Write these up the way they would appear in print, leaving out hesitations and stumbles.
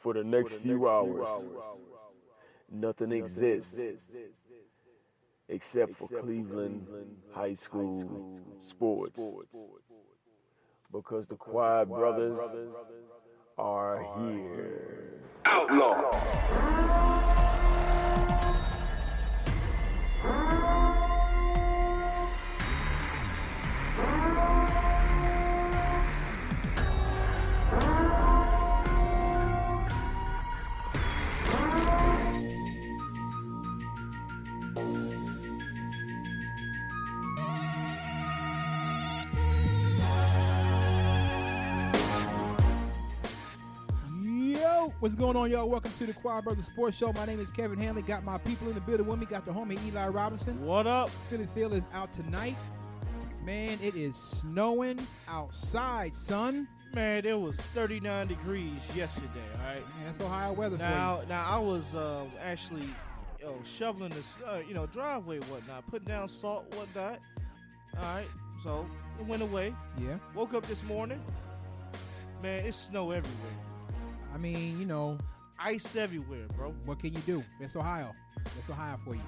For the next few hours, nothing exists except for Cleveland high school sports. Because the Quiet Brothers are here. Outlaw! What's going on, y'all? Welcome to the Quiet Brothers Sports Show. My name is Kevin Hanley. Got my people in the building with me. Got the homie Eli Robinson. What up? Philly Phil is out tonight. Man, it is snowing outside, son. Man, it was 39 degrees yesterday, all right? Man, that's Ohio weather for you. Now, I was actually shoveling this, driveway and whatnot, putting down salt and whatnot. All right, so it went away. Yeah. Woke up this morning. Man, it's snow everywhere. I mean, ice everywhere, bro. What can you do? That's Ohio. That's Ohio for you.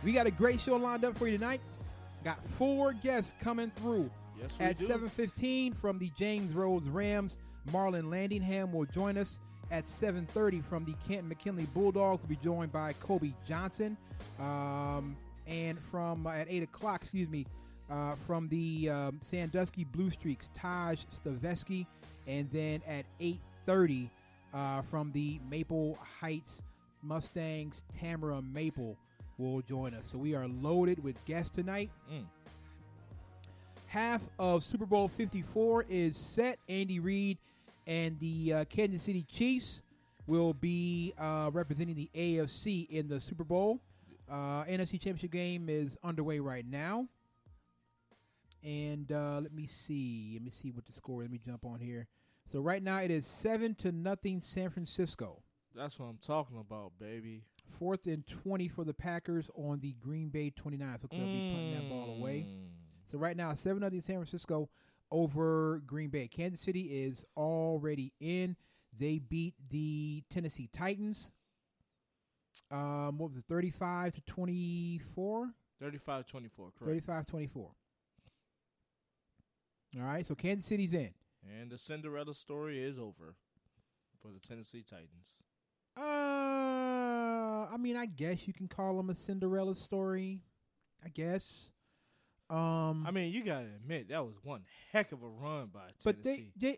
We got a great show lined up for you tonight. Got 4 guests coming through. Yes, we At do. 7:15 from the James Rhodes Rams, Marlon Landingham will join us. At 7:30 from the Canton Mckinley Bulldogs, will be joined by Kobe Johnson. And from at 8 o'clock, from the Sandusky Blue Streaks, Taje Staveskie. And then at 8:30 from the Maple Heights Mustangs, Tamara Maple will join us. So we are loaded with guests tonight. Half of Super Bowl 54 is set. Andy Reid and the Kansas City Chiefs will be representing the AFC in the Super Bowl. NFC Championship game is underway right now. And let me see what the score is. Let me jump on here. So right now it is 7-0 San Francisco. That's what I'm talking about, baby. 4th and 20 for the Packers on the Green Bay 29. So they'll be putting that ball away. So right now 7-0 San Francisco over Green Bay. Kansas City is already in. They beat the Tennessee Titans. What was it, 35-24? 35-24, correct. 35-24. All right, so Kansas City's in. And the Cinderella story is over for the Tennessee Titans. I mean, I guess you can call them a Cinderella story. I guess. I mean, you gotta admit that was one heck of a run by Tennessee. But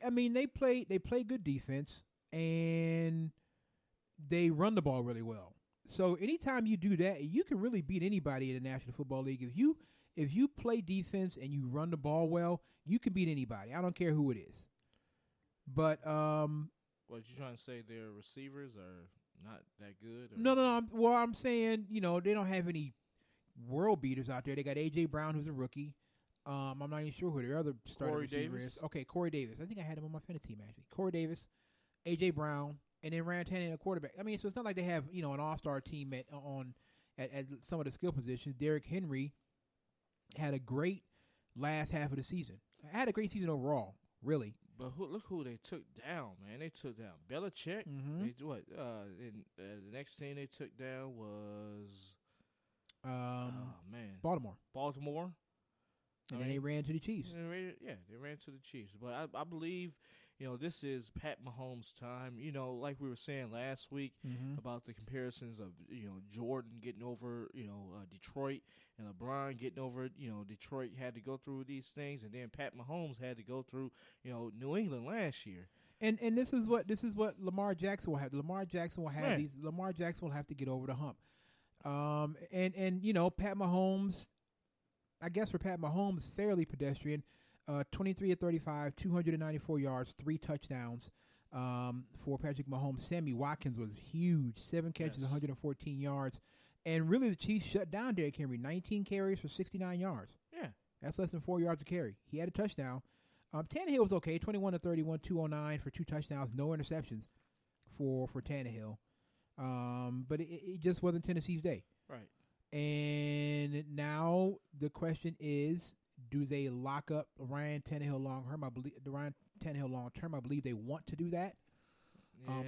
they play good defense and they run the ball really well. So anytime you do that, you can really beat anybody in the National Football League. If you play defense and you run the ball well, you can beat anybody. I don't care who it is. But what you trying to say? Their receivers are not that good? Or? No. I'm saying they don't have any world beaters out there. They got A.J. Brown, who's a rookie. I'm not even sure who their other starting receiver is. Okay, Corey Davis. I think I had him on my fantasy team actually. Corey Davis, A.J. Brown, and then Ryan Tannehill a quarterback. I mean, so it's not like they have an all-star team at some of the skill positions. Derrick Henry had a great last half of the season. Had a great season overall, really. But look who they took down, man. They took down Belichick. Mm-hmm. The next team they took down was Baltimore. And then they ran to the Chiefs. They ran to the Chiefs. But I believe, this is Pat Mahomes' time. Like we were saying last week about the comparisons of, Jordan getting over, Detroit and LeBron getting over, Detroit had to go through these things, and then Pat Mahomes had to go through, New England last year. And this is what Lamar Jackson will have. Lamar Jackson will have to get over the hump. Pat Mahomes, I guess for Pat Mahomes, fairly pedestrian. 23 of 35, 294 yards, 3 touchdowns for Patrick Mahomes. Sammy Watkins was huge, 7 catches, 114 yards. And really the Chiefs shut down Derrick Henry, 19 carries for 69 yards. Yeah. That's less than 4 yards a carry. He had a touchdown. Tannehill was okay, 21 of 31, 209 for 2 touchdowns, no interceptions for Tannehill. But it just wasn't Tennessee's day. Right. And now the question is, do they lock up Ryan Tannehill long term? I believe they want to do that.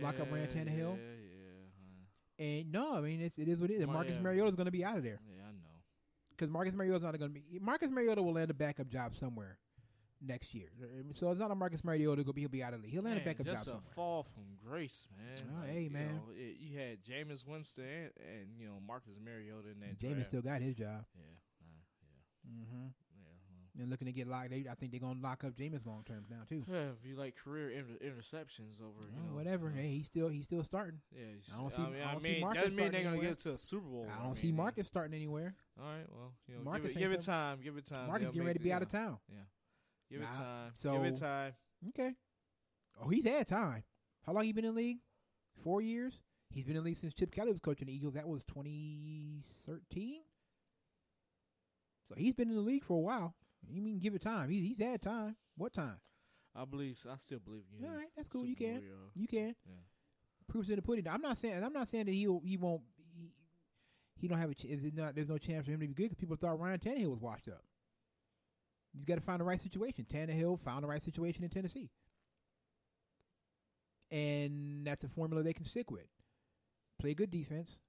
lock up Ryan Tannehill. Yeah. And no, I mean it is what it is. And Marcus Mariota's going to be out of there. Yeah, I know. Because Marcus Mariota's not going to be. Marcus Mariota will land a backup job somewhere next year. So it's not a Marcus Mariota. He'll be out of the league. He'll land a backup job somewhere. Just a fall from grace, man. Oh, hey, man. You had Jameis Winston and Marcus Mariota in that Jameis draft. still got his job. Yeah. Mm-hmm. Yeah. And looking to get locked. I think they're going to lock up Jameis long term now too. Yeah, if you like career interceptions over, whatever. Hey, he's still starting. Yeah, I don't see Marcus doesn't mean they're going to get to a Super Bowl. I don't see Marcus starting anywhere. All right, well, Marcus give it time. Give it time. Marcus getting ready to be out of town. Yeah, give it time. So, give it time. Okay. Oh, he's had time. How long he been in the league? 4 years. He's been in the league since Chip Kelly was coaching the Eagles. That was 2013. So he's been in the league for a while. You mean give it time? He's had time. What time? I still believe you. All right, that's cool. You can. You can. Yeah. Proof's in the pudding. I'm not saying that he won't. He don't have a. There's no chance for him to be good because people thought Ryan Tannehill was washed up. He's got to find the right situation. Tannehill found the right situation in Tennessee, and that's a formula they can stick with. Play good defense,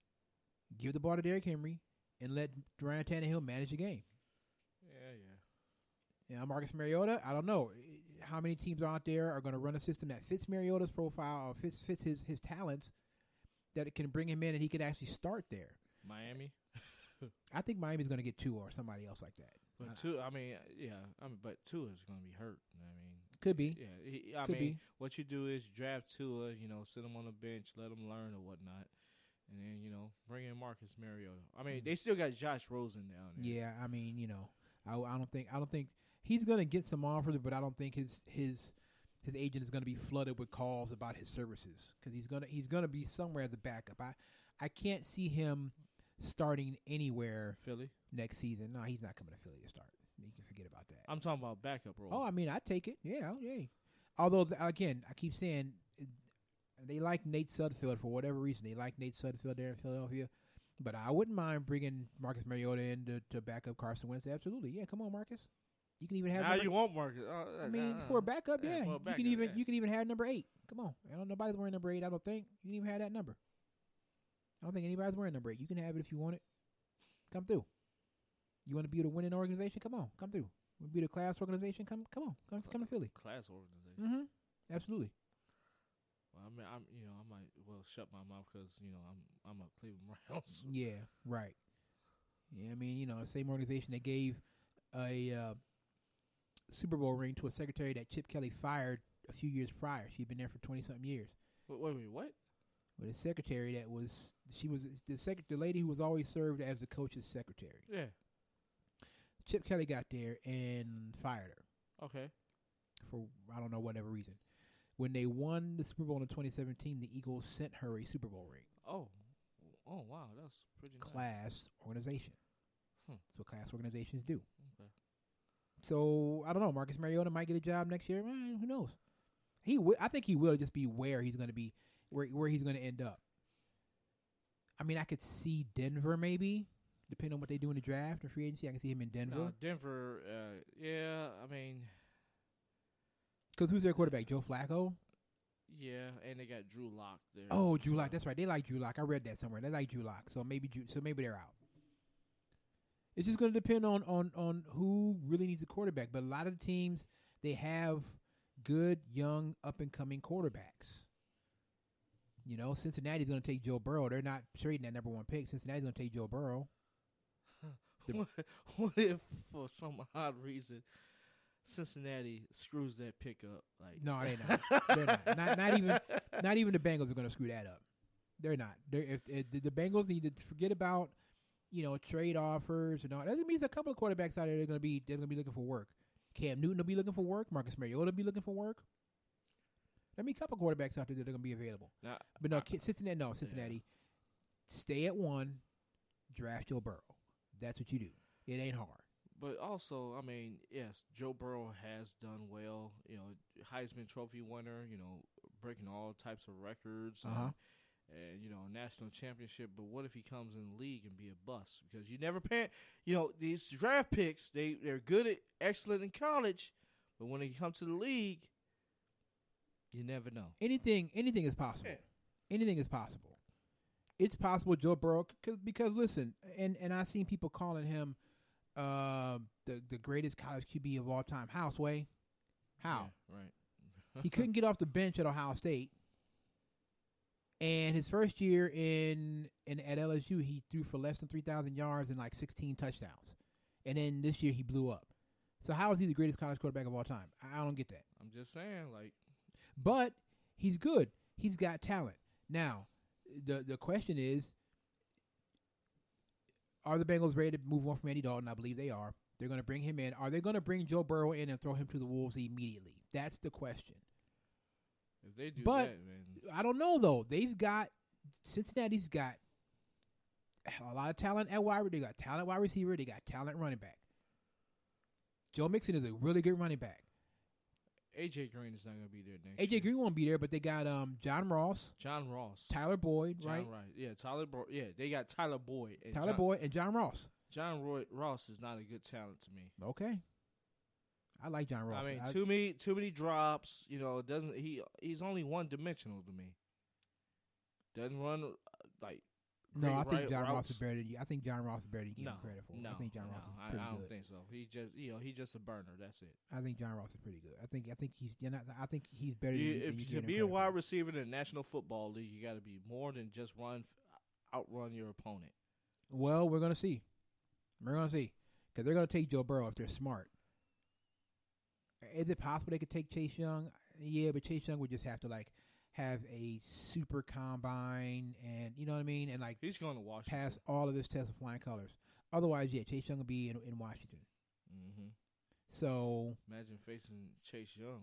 give the ball to Derrick Henry, and let Ryan Tannehill manage the game. Yeah, Marcus Mariota, I don't know how many teams out there are going to run a system that fits Mariota's profile or fits his talents, that it can bring him in and he can actually start there. Miami? I think Miami's going to get Tua or somebody else like that. But Tua is going to be hurt. Could be. Yeah, Could be. What you do is draft Tua, sit him on the bench, let him learn or whatnot. And then, bring in Marcus Mariota. They still got Josh Rosen down there. Yeah, I don't think he's going to get some offers, but I don't think his agent is going to be flooded with calls about his services because he's going to be somewhere as a backup. I can't see him starting anywhere Philly next season. No, he's not coming to Philly to start. You can forget about that. I'm talking about backup role. Oh, I take it. Yeah. Although again, I keep saying they like Nate Sudfeld for whatever reason. They like Nate Sudfeld there in Philadelphia. But I wouldn't mind bringing Marcus Mariota in to back up Carson Wentz. Absolutely, yeah. Come on, Marcus. You can even have. Now you want Marcus? For a backup, yeah. You can even have number 8. Come on, nobody's wearing number 8. I don't think you can even have that number. I don't think anybody's wearing number 8. You can have it if you want it. Come through. You want to be the winning organization? Come on, come through. You want to be the class organization? Come to Philly. Class organization. Mm-hmm. Absolutely. Well, I might shut my mouth because I'm a Cleveland Browns. Yeah, right. Yeah, the same organization that gave a Super Bowl ring to a secretary that Chip Kelly fired a few years prior. She'd been there for 20-something years. Wait, what? With a secretary the lady who was always served as the coach's secretary. Yeah. Chip Kelly got there and fired her. Okay. For I don't know whatever reason. When they won the Super Bowl in 2017, the Eagles sent her a Super Bowl ring. Oh wow, that's pretty nice. Class organization. That's what class organizations do. Okay. So I don't know. Marcus Mariota might get a job next year. Who knows? I think he will just be where he's going to be, where he's going to end up. I could see Denver maybe, depending on what they do in the draft or free agency. I can see him in Denver. Denver, yeah. Because who's their quarterback? Joe Flacco? Yeah, and they got Drew Lock there. Oh, Drew Lock. That's right. They like Drew Lock. I read that somewhere. They like Drew Lock. So maybe they're out. It's just going to depend on who really needs a quarterback. But a lot of the teams, they have good, young, up-and-coming quarterbacks. Cincinnati's going to take Joe Burrow. They're not trading that number 1 pick. Cincinnati's going to take Joe Burrow. What if, for some odd reason, Cincinnati screws that pick up? No, they're not. They're not. Not even the Bengals are going to screw that up. They're not. If the Bengals need to forget about trade offers and all. That means a couple of quarterbacks out there they're going to be looking for work. Cam Newton will be looking for work. Marcus Mariota will be looking for work. There be a couple of quarterbacks out there that are going to be available. But no, Cincinnati. Yeah. Stay at 1. Draft Joe Burrow. That's what you do. It ain't hard. But also, yes, Joe Burrow has done well. Heisman Trophy winner. Breaking all types of records. And national championship. But what if he comes in the league and be a bust? Because you never pay. These draft picks, they're good at excellent in college, but when they come to the league, You never know. Anything is possible. Yeah. Anything is possible. It's possible Joe Burrow because listen, and I've seen people calling him the greatest college QB of all time. How, Sway? How? Yeah, right. He couldn't get off the bench at Ohio State. And his first year at LSU, he threw for less than 3,000 yards and like 16 touchdowns. And then this year he blew up. So how is he the greatest college quarterback of all time? I don't get that. I'm just saying, like. But he's good. He's got talent. Now, the question is, are the Bengals ready to move on from Andy Dalton? I believe they are. They're going to bring him in. Are they going to bring Joe Burrow in and throw him to the Wolves immediately? That's the question. If they do but that, man. I don't know, though. Cincinnati's got a lot of talent at wide receiver. They got talent wide receiver. They got talent running back. Joe Mixon is a really good running back. A.J. Green is not going to be there next A.J. year. Green won't be there, but they got John Ross. Tyler Boyd, right? Yeah, Tyler Boyd. Yeah, they got Tyler Boyd. And Boyd and John Ross. Ross is not a good talent to me. Okay. I like John Ross. I mean, too many drops. He's only one dimensional to me. Doesn't run like. No, I think John routes. Ross is better than you. I think John Ross is better than you give him credit for. No, I think John Ross is pretty good. I don't think so. He's just a burner. That's it. I think John Ross is pretty good. I think he's better than you. If you be a wide receiver in the National Football League, you got to be more than just outrun your opponent. Well, we're gonna see. Because they're gonna take Joe Burrow if they're smart. Is it possible they could take Chase Young? Yeah, but Chase Young would just have to have a super combine and you know what I mean, and he's going to Washington. Pass all of his tests with flying colors. Otherwise, yeah, Chase Young will be in Washington. Mm-hmm. So imagine facing Chase Young.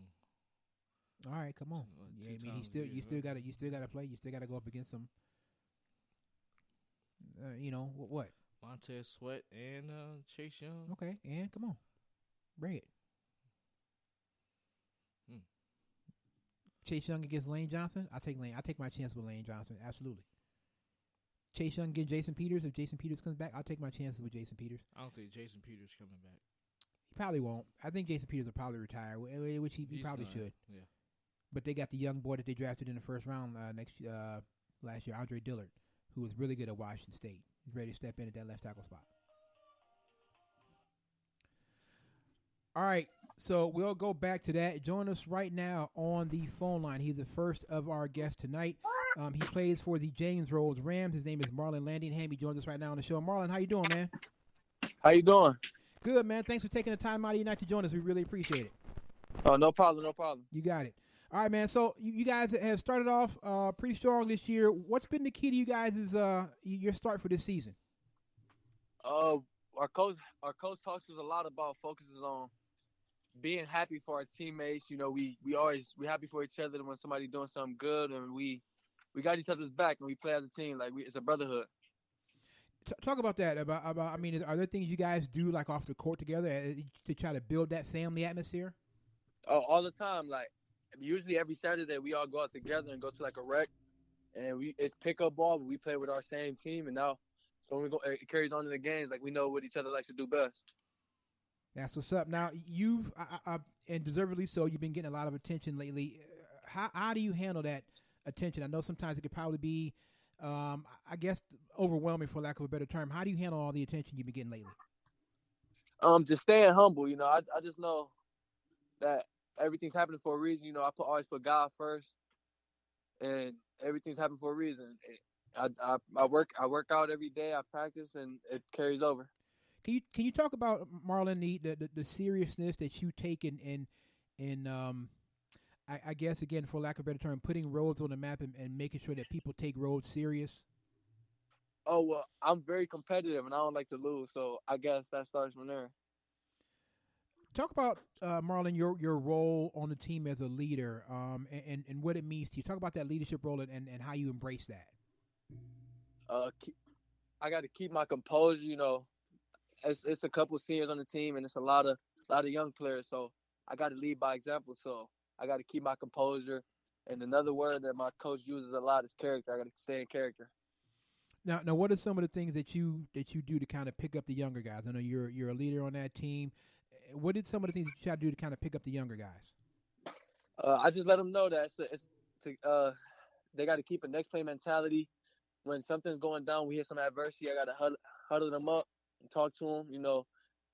All right, come on. Yeah, I mean, you still got to play. You still got to go up against some. What? Montez Sweat and Chase Young. Okay, and come on, bring it. Chase Young against Lane Johnson. I take my chance with Lane Johnson. Absolutely. Chase Young against Jason Peters. If Jason Peters comes back, I'll take my chances with Jason Peters. I don't think Jason Peters coming back. He probably won't. I think Jason Peters will probably retire, which he probably should. Yeah. But they got the young boy that they drafted in the first round last year, Andre Dillard, who was really good at Washington State. He's ready to step in at that left tackle spot. All right, so we'll go back to that. Join us right now on the phone line. He's the first of our guests tonight. He plays for the James Rhodes Rams. His name is Marlon Landingham. He joins us right now on the show. Marlon, how you doing, man? How you doing? Good, man. Thanks for taking the time out of your night to join us. We really appreciate it. Oh, no problem. You got it. All right, man. So you guys have started off pretty strong this year. What's been the key to you guys' your start for this season? Our coach talks to us a lot about focuses on being happy for our teammates. We happy for each other when somebody doing something good, and we got each other's back, and we play as a team. It's a brotherhood. Talk about that. I mean, are there things you guys do off the court together to try to build that family atmosphere? Oh, all the time. Usually every Saturday we all go out together and go to a rec, and it's pickup ball, but we play with our same team, and now so when it carries on in the games, we know what each other likes to do best. That's what's up. Now you've and deservedly so. You've been getting a lot of attention lately. How do you handle that attention? I know sometimes it could probably be, I guess, overwhelming for lack of a better term. How do you handle all the attention you've been getting lately? Just staying humble. I just know that everything's happening for a reason. I always put God first, and everything's happening for a reason. I work out every day. I practice, and it carries over. Can you talk about, Marlon, the seriousness that you take in I guess, again, for lack of a better term, putting Rhodes on the map and making sure that people take Rhodes serious? Oh, well, I'm very competitive, and I don't like to lose, so I guess that starts from there. Talk about, Marlon, your role on the team as a leader and what it means to you. Talk about that leadership role and how you embrace that. I got to keep my composure, It's a couple seniors on the team, and it's a lot of young players. So I got to lead by example. So I got to keep my composure. And another word that my coach uses a lot is character. I got to stay in character. Now, what are some of the things that you do to kind of pick up the younger guys? I know you're a leader on that team. What did some of the things that you try to do to kind of pick up the younger guys? I just let them know that they got to keep a next play mentality. When something's going down, we hit some adversity. I got to huddle them up and talk to them.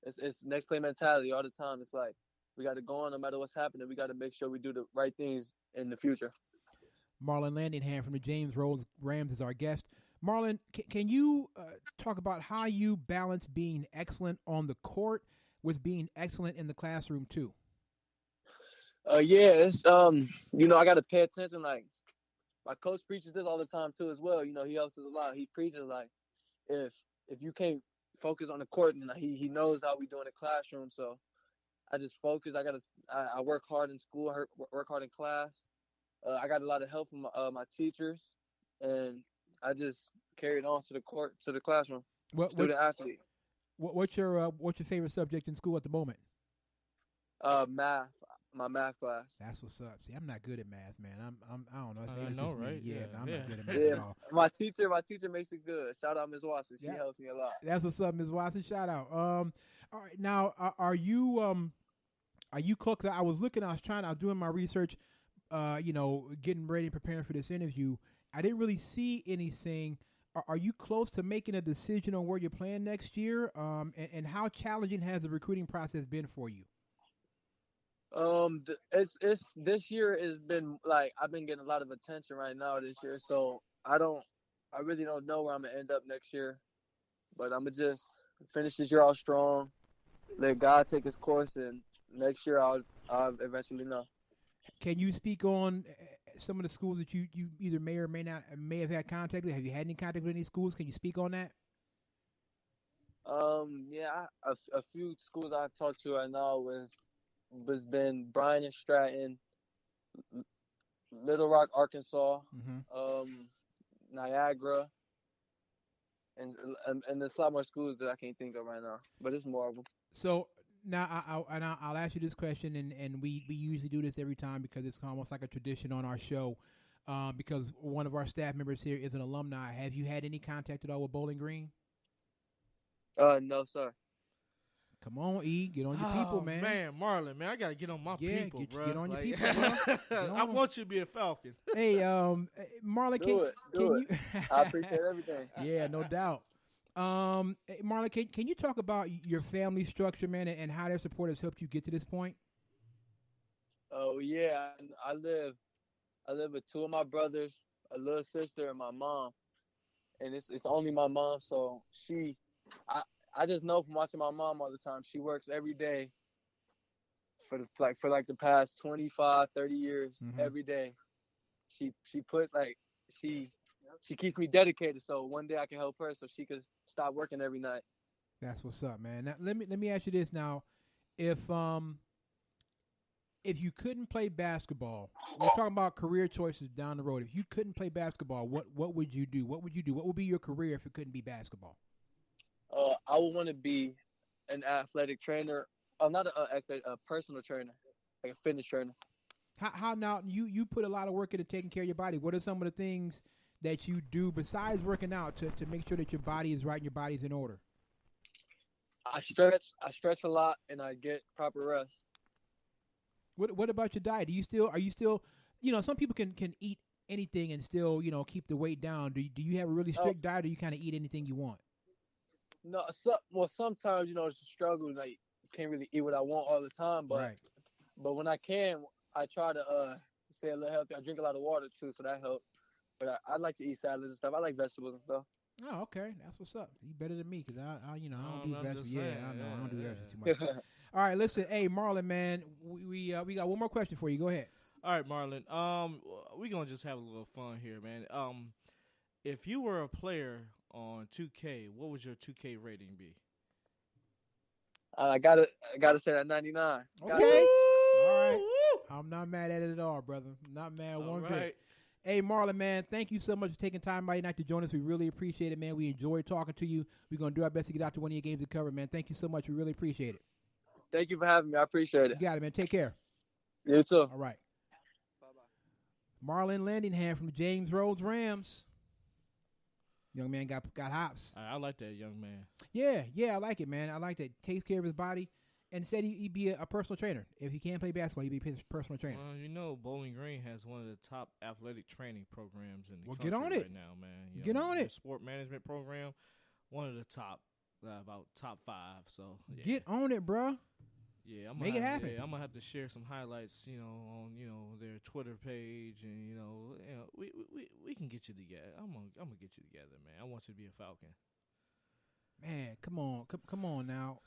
It's next play mentality all the time. It's like we got to go on no matter what's happening. We got to make sure we do the right things in the future. Marlon Landingham from the James Rhodes Rams is our guest. Marlon, can you talk about how you balance being excellent on the court with being excellent in the classroom too? It's I got to pay attention. Like my coach preaches this all the time too as well. He helps us a lot. He preaches like if you can't focus on the court, and he knows how we do in the classroom. So I just focus. I work hard in school, work hard in class. I got a lot of help from my teachers, and I just carried on to the court, to the classroom. Student athlete. What's your favorite subject in school at the moment? Math. My math class. That's what's up. See, I'm not good at math, man. I don't know. I know, right? Yeah, I'm not good at math at all. My teacher makes it good. Shout out Ms. Watson. She helps me a lot. That's what's up, Ms. Watson. Shout out. All right, now are you close? I was doing my research, getting ready and preparing for this interview. I didn't really see anything. Are you close to making a decision on where you're playing next year? And how challenging has the recruiting process been for you? It's this year has been like I've been getting a lot of attention right now this year, so I really don't know where I'm gonna end up next year, but I'm gonna just finish this year out strong, let God take his course, and next year I'll eventually know. Can you speak on some of the schools that you either may or may have had contact with? Have you had any contact with any schools? Can you speak on that? A few schools I've talked to right now was been Bryan and Stratton, Little Rock, Arkansas, Niagara, and there's a lot more schools that I can't think of right now, but it's more of them. So now I'll ask you this question, and we usually do this every time because it's almost like a tradition on our show, because one of our staff members here is an alumni. Have you had any contact at all with Bowling Green? No, sir. Come on, E. Get on your people, man. Man, Marlon, man, I got to get on my people, bro. Get on your people, bro. I want you to be a Falcon. Hey, Marlon, can you... I appreciate everything. Yeah, no doubt. Marlon, can you talk about your family structure, man, and how their support has helped you get to this point? Oh, yeah. I live with two of my brothers, a little sister, and my mom. And it's only my mom, so I just know from watching my mom all the time. She works every day for the past 25, 30 years, every day. She puts she keeps me dedicated, so one day I can help her so she could stop working every night. That's what's up, man. Now, let me ask you this now. If you couldn't play basketball, we're talking about career choices down the road. If you couldn't play basketball, what would you do? What would you do? What would be your career if it couldn't be basketball? I would want to be an athletic trainer. Not a personal trainer, like a fitness trainer. How now? You put a lot of work into taking care of your body. What are some of the things that you do besides working out to make sure that your body is right and your body's in order? I stretch a lot, and I get proper rest. What about your diet? Are you still some people can eat anything and still keep the weight down. Do you have a really strict diet, or you kind of eat anything you want? No, sometimes it's a struggle. Like, you can't really eat what I want all the time, but when I can, I try to stay a little healthy. I drink a lot of water too, so that helps. But I like to eat salads and stuff. I like vegetables and stuff. Oh, okay, that's what's up. You better than me because I don't do vegetables. Yeah, I know I don't do vegetables too much. All right, listen, hey Marlon, man, we got one more question for you. Go ahead. All right, Marlon. We're gonna just have a little fun here, man. If you were a player on 2K, what would your 2K rating be? I gotta say that 99. Okay. All right. I'm not mad at it at all, brother. Not mad one bit. Hey, Marlon, man, thank you so much for taking time Friday night to join us. We really appreciate it, man. We enjoyed talking to you. We're going to do our best to get out to one of your games to cover, man. Thank you so much. We really appreciate it. Thank you for having me. I appreciate it. You got it, man. Take care. You too. All right. Bye-bye. Marlon Landingham from the James Rhodes Rams. Young man got hops. I like that young man. Yeah, I like it, man. I like that. Takes care of his body. and said he'd be a personal trainer. If he can't play basketball, he'd be his personal trainer. Bowling Green has one of the top athletic training programs in the country get on it right now, man. Get on it. Sport management program, one of the top, about top 5. So get on it, bro. Yeah, make it happen. Yeah, I'm gonna have to share some highlights, on their Twitter page, and we can get you together. I'm gonna get you together, man. I want you to be a Falcon. Man, come on now.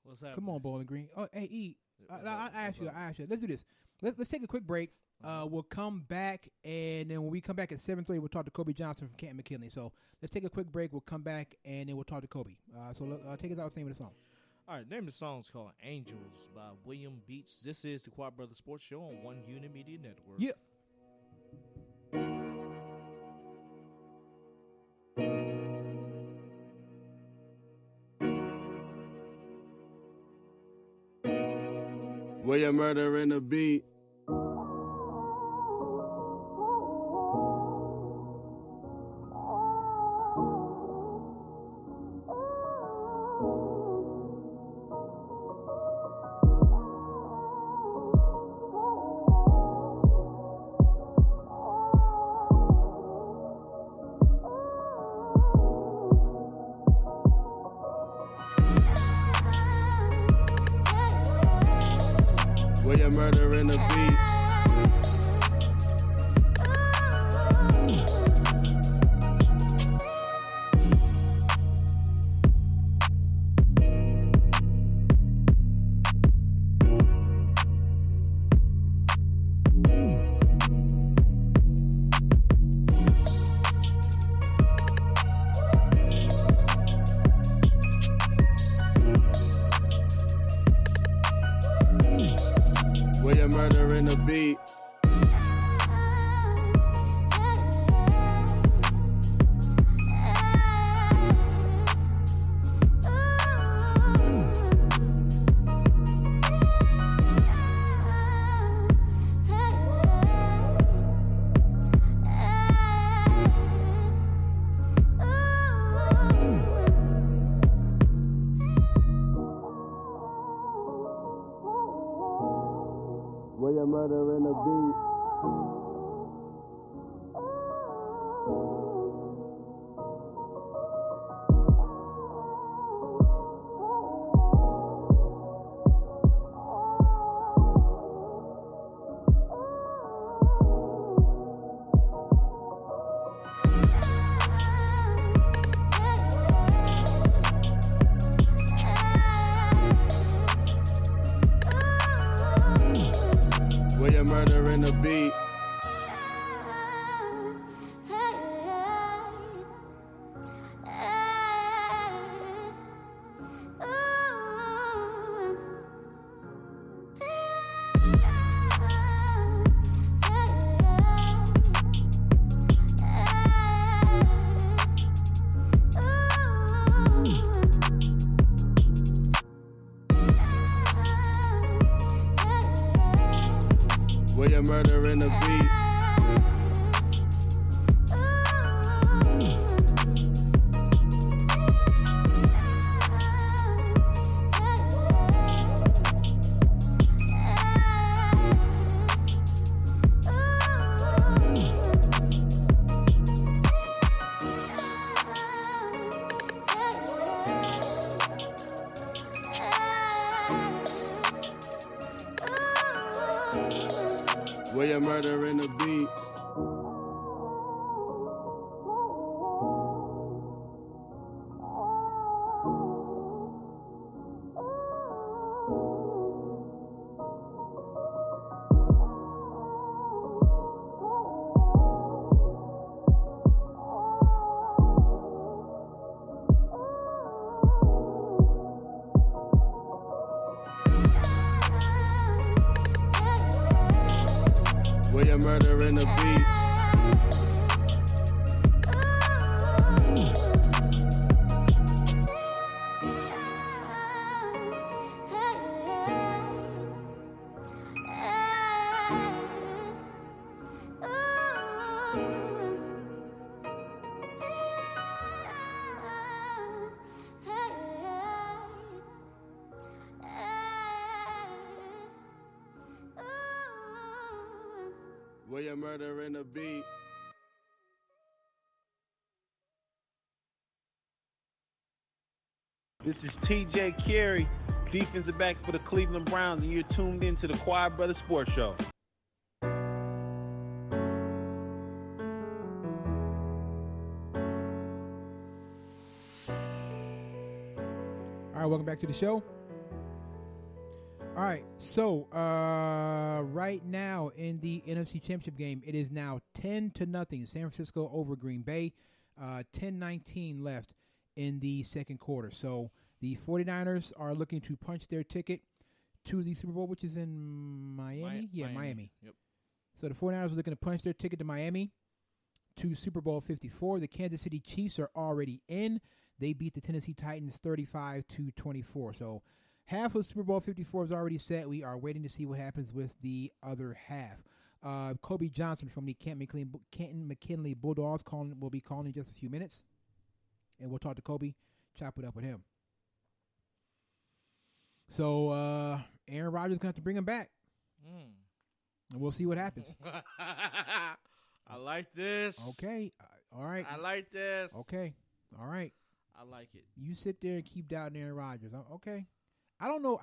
What's happening? Come on, Bowling Green. Oh, hey, E. I ask you. Let's do this. Let's take a quick break. We'll come back, and then when we come back at 7:30, we'll talk to Kobe Johnson from Canton McKinley. So let's take a quick break. We'll come back, and then we'll talk to Kobe. So take us out with the name of the song. All right, name of the song is called Angels by William Beats. This is the Quad Brothers Sports Show on One Unit Media Network. Yeah. William Murder in the beat. William Murder in the beat. William Murder in the beat. William Murder in the beat. William Murder in the beat. William Murder in the beat. William Murder in the beat. William Murder in the beat. Where your murder in the beat. This is T.J. Carey, defensive back for the Cleveland Browns, and you're tuned into the Quiet Brother Sports Show. All right, welcome back to the show. All right, so right now in the NFC Championship game, it is now 10-0. San Francisco over Green Bay. 10:19 left in the second quarter. So the 49ers are looking to punch their ticket to the Super Bowl, which is in Miami. Miami. Yep. So the 49ers are looking to punch their ticket to Miami to Super Bowl 54. The Kansas City Chiefs are already in. They beat the Tennessee Titans 35-24. So half of Super Bowl 54 is already set. We are waiting to see what happens with the other half. Kobe Johnson from the Canton McKinley Bulldogs will be calling in just a few minutes. And we'll talk to Kobe, chop it up with him. So Aaron Rodgers is going to have to bring him back. And we'll see what happens. I like this. Okay. All right. I like this. Okay. All right. I like it. You sit there and keep doubting Aaron Rodgers. Okay. I don't know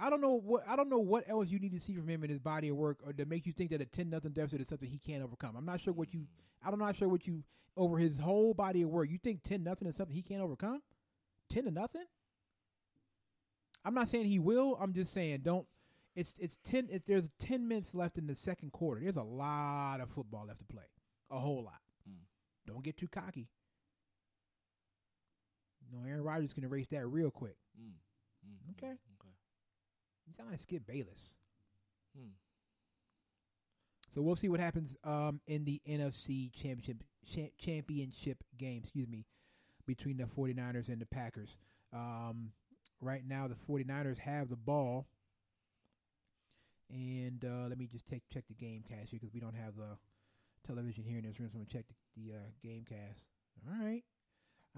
what else you need to see from him in his body of work or to make you think that a 10-0 deficit is something he can't overcome. I'm not sure what you over his whole body of work. You think 10-0 is something he can't overcome? 10-0? I'm not saying he will. I'm just saying it's 10. If there's 10 minutes left in the second quarter, there's a lot of football left to play. A whole lot. Don't get too cocky. No, Aaron Rodgers can erase that real quick. Okay. You sound like Skip Bayless. So we'll see what happens in the NFC championship game, between the 49ers and the Packers. Right now, the 49ers have the ball. And let me just check the game cast here because we don't have the television here in this room. So I'm going to check the game cast. All right.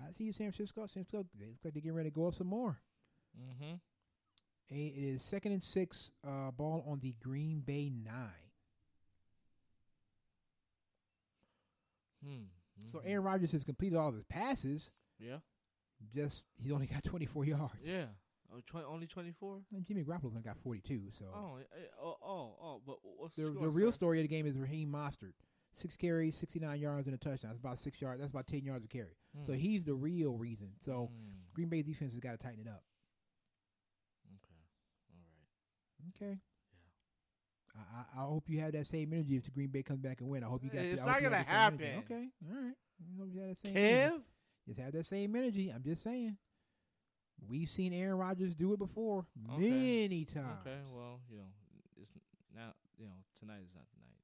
I see you, San Francisco. It looks like they're getting ready to go up some more. It is 2nd and 6, ball on the Green Bay 9. So Aaron Rodgers has completed all of his passes. Yeah. Just he's only got 24 yards. Yeah. Only 24? And Jimmy Garoppolo's only got 42. So. But what's the real story of the game is Raheem Mostert. 6 carries, 69 yards, and a touchdown. That's about 6 yards. That's about 10 yards a carry. So he's the real reason. So Green Bay's defense has got to tighten it up. Okay. All right. Okay. Yeah. I hope you have that same energy if the Green Bay comes back and win. I hope you got. It's not gonna happen. Okay. All right. I hope you have that same Kev? energy. Just have that same energy. I'm just saying. We've seen Aaron Rodgers do it before many times. Okay. Well, it's now. Tonight is not the night.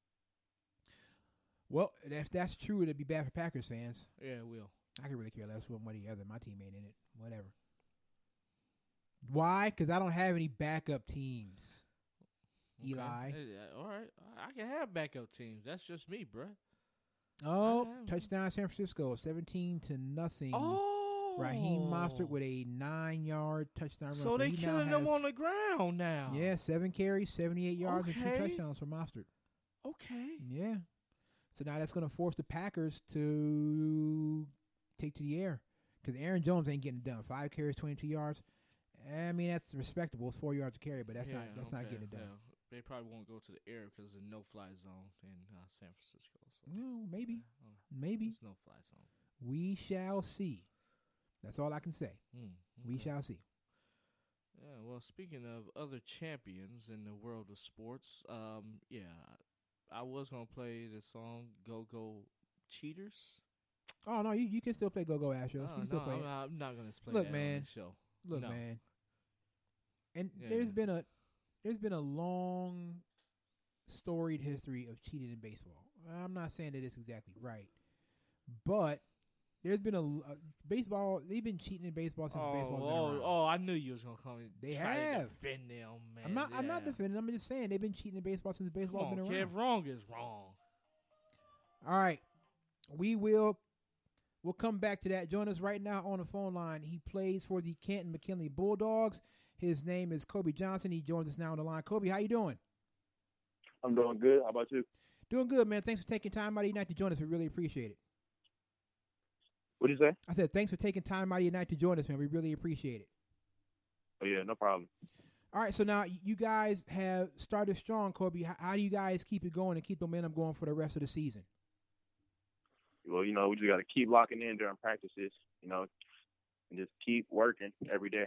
Well, if that's true, it'd be bad for Packers fans. Yeah, it will. I could really care less what money other. My team ain't in it. Whatever. Why? Because I don't have any backup teams. Okay. Eli. All right. I can have backup teams. That's just me, bruh. Oh, touchdown San Francisco, 17-0. Oh. Raheem Mostert with a 9-yard touchdown run. So they killing them on the ground now. Yeah, 7 carries, 78 yards, and 2 touchdowns for Mostert. Okay. Yeah. So now that's going to force the Packers to take to the air because Aaron Jones ain't getting it done. 5 carries, 22 yards. I mean, that's respectable. It's 4 yards a carry, but that's not getting it done. Yeah. They probably won't go to the air because there's a no-fly zone in San Francisco. So. No, maybe. Maybe. It's no-fly zone. We shall see. That's all I can say. Okay. We shall see. Yeah, well, speaking of other champions in the world of sports, I was going to play the song Go Go Cheaters. Oh, no, you can still play Go Go Astros. I'm not going to play that on the show. Look, man. And there's been a long, storied history of cheating in baseball. I'm not saying that it's exactly right, but there's been a baseball. They've been cheating in baseball since baseball's been around. I knew you was gonna call me. They try have. to defend them, man. I'm not defending. I'm just saying they've been cheating in baseball since baseball's been around. Kev, wrong is wrong. All right, we'll come back to that. Join us right now on the phone line. He plays for the Canton McKinley Bulldogs. His name is Kobe Johnson. He joins us now on the line. Kobe, how you doing? I'm doing good. How about you? Doing good, man. Thanks for taking time out of your night to join us. We really appreciate it. What did you say? I said thanks for taking time out of your night to join us, man. We really appreciate it. Oh, yeah, no problem. All right, so now you guys have started strong, Kobe. How do you guys keep it going and keep the momentum going for the rest of the season? Well, we just got to keep locking in during practices, and just keep working every day.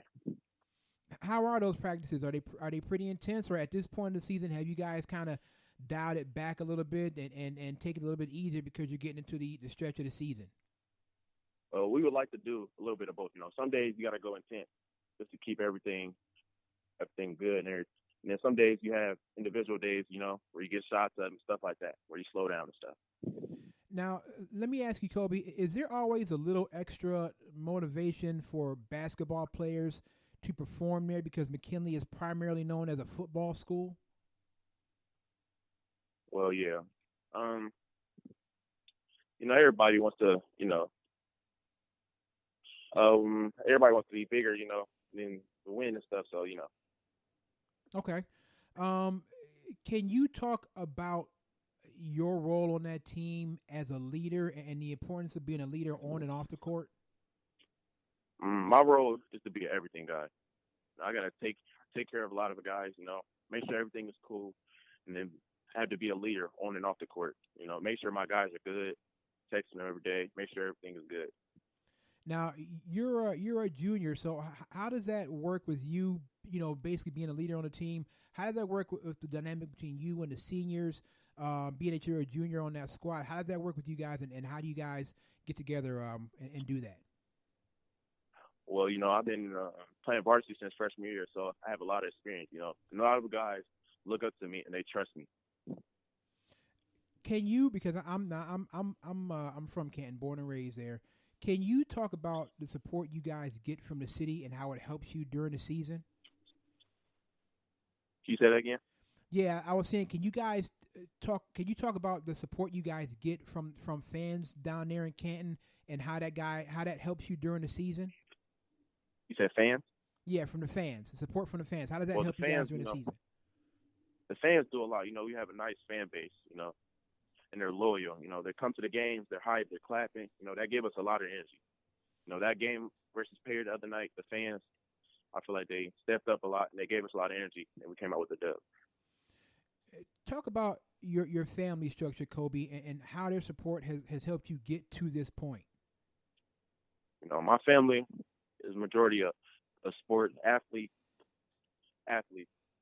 How are those practices? Are they pretty intense, or at this point in the season, have you guys kind of dialed it back a little bit and take it a little bit easier because you're getting into the stretch of the season? We would like to do a little bit of both. Some days you got to go intense just to keep everything good. And then some days you have individual days, where you get shots up and stuff like that, where you slow down and stuff. Now, let me ask you, Kobe, is there always a little extra motivation for basketball players to perform there because McKinley is primarily known as a football school? Well, yeah. Everybody wants to, everybody wants to be bigger, than the win and stuff, so. Okay. Can you talk about your role on that team as a leader and the importance of being a leader on and off the court? My role is to be an everything guy. I got to take care of a lot of the guys, make sure everything is cool, and then have to be a leader on and off the court. Make sure my guys are good, texting them every day, make sure everything is good. Now, you're a junior, so how does that work with you, basically being a leader on the team? How does that work with the dynamic between you and the seniors, being that you're a junior on that squad? How does that work with you guys, and how do you guys get together and do that? Well, I've been playing varsity since freshman year, so I have a lot of experience. And a lot of the guys look up to me and they trust me. Can you? Because I'm from Canton, born and raised there. Can you talk about the support you guys get from the city and how it helps you during the season? Can you say that again? Yeah, I was saying, can you guys talk? Can you talk about the support you guys get from fans down there in Canton and how that helps you during the season? You said fans? Yeah, from the fans. The support from the fans. How does that help you guys during the season? The fans do a lot. We have a nice fan base, and they're loyal. They come to the games, they're hyped, they're clapping. That gave us a lot of energy. That game versus Perry the other night, the fans, I feel like they stepped up a lot, and they gave us a lot of energy, and we came out with a dub. Talk about your family structure, Kobe, and how their support has helped you get to this point. My family is majority a sport athlete.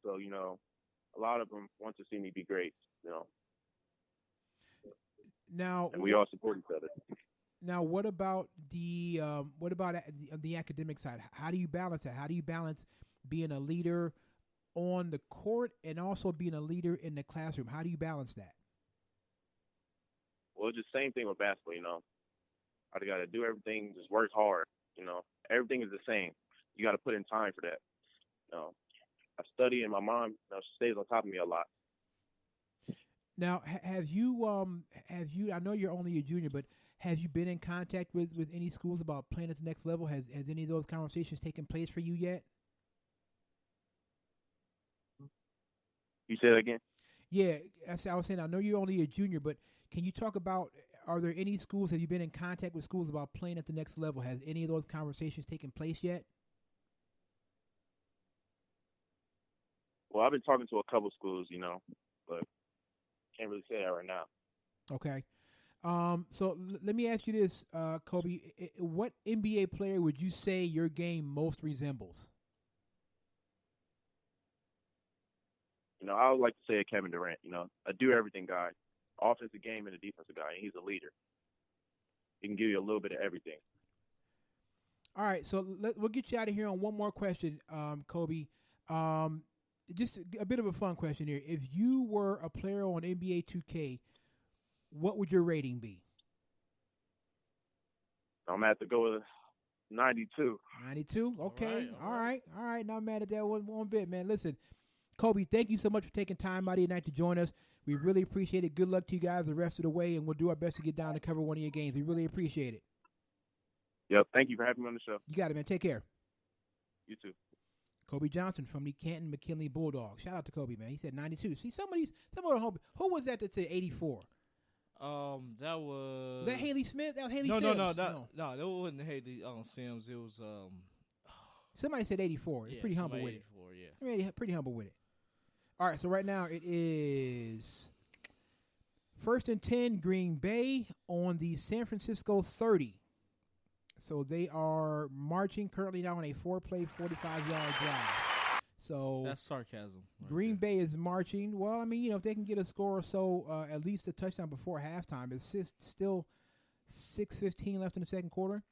So, a lot of them want to see me be great, Now, and we all support each other. Now, what about the academic side? How do you balance that? How do you balance being a leader on the court and also being a leader in the classroom? How do you balance that? Well, it's the same thing with basketball, I got to do everything, just work hard, Everything is the same. You got to put in time for that. I study, and my mom stays on top of me a lot. Now, have you? I know you're only a junior, but have you been in contact with any schools about playing at the next level? Has any of those conversations taken place for you yet? You say that again? Yeah, I was saying I know you're only a junior, but can you talk about? Are there any schools? Have you been in contact with schools about playing at the next level? Has any of those conversations taken place yet? Well, I've been talking to a couple schools, but can't really say that right now. Okay. So let me ask you this, Kobe. What NBA player would you say your game most resembles? I would like to say a Kevin Durant, a do-everything guy, offensive game and a defensive guy, and he's a leader. He can give you a little bit of everything. All right, so we'll get you out of here on one more question, Kobe. Just a bit of a fun question here. If you were a player on NBA 2K, what would your rating be? I'm going to have to go with 92. 92? Okay. All right. Not mad at that one bit, man. Listen, Kobe, thank you so much for taking time out of your night to join us. We really appreciate it. Good luck to you guys the rest of the way, and we'll do our best to get down to cover one of your games. We really appreciate it. Yep. Thank you for having me on the show. You got it, man. Take care. You too. Kobe Johnson from the Canton McKinley Bulldog. Shout out to Kobe, man. He said 92. See, some of the who was that said 84? That was that Haley Smith? That was Haley no, Sims? No, that wasn't Haley Sims. It was somebody said 84. Yeah, Pretty humble with it. Yeah. Pretty humble with it. All right, so right now it is 1st and 10 Green Bay on the San Francisco 30. So they are marching currently now on a 4-play, 45-yard drive. So that's sarcasm. Green Bay is marching. Well, I mean, if they can get a score or so, at least a touchdown before halftime, it's still 6:15 left in the second quarter.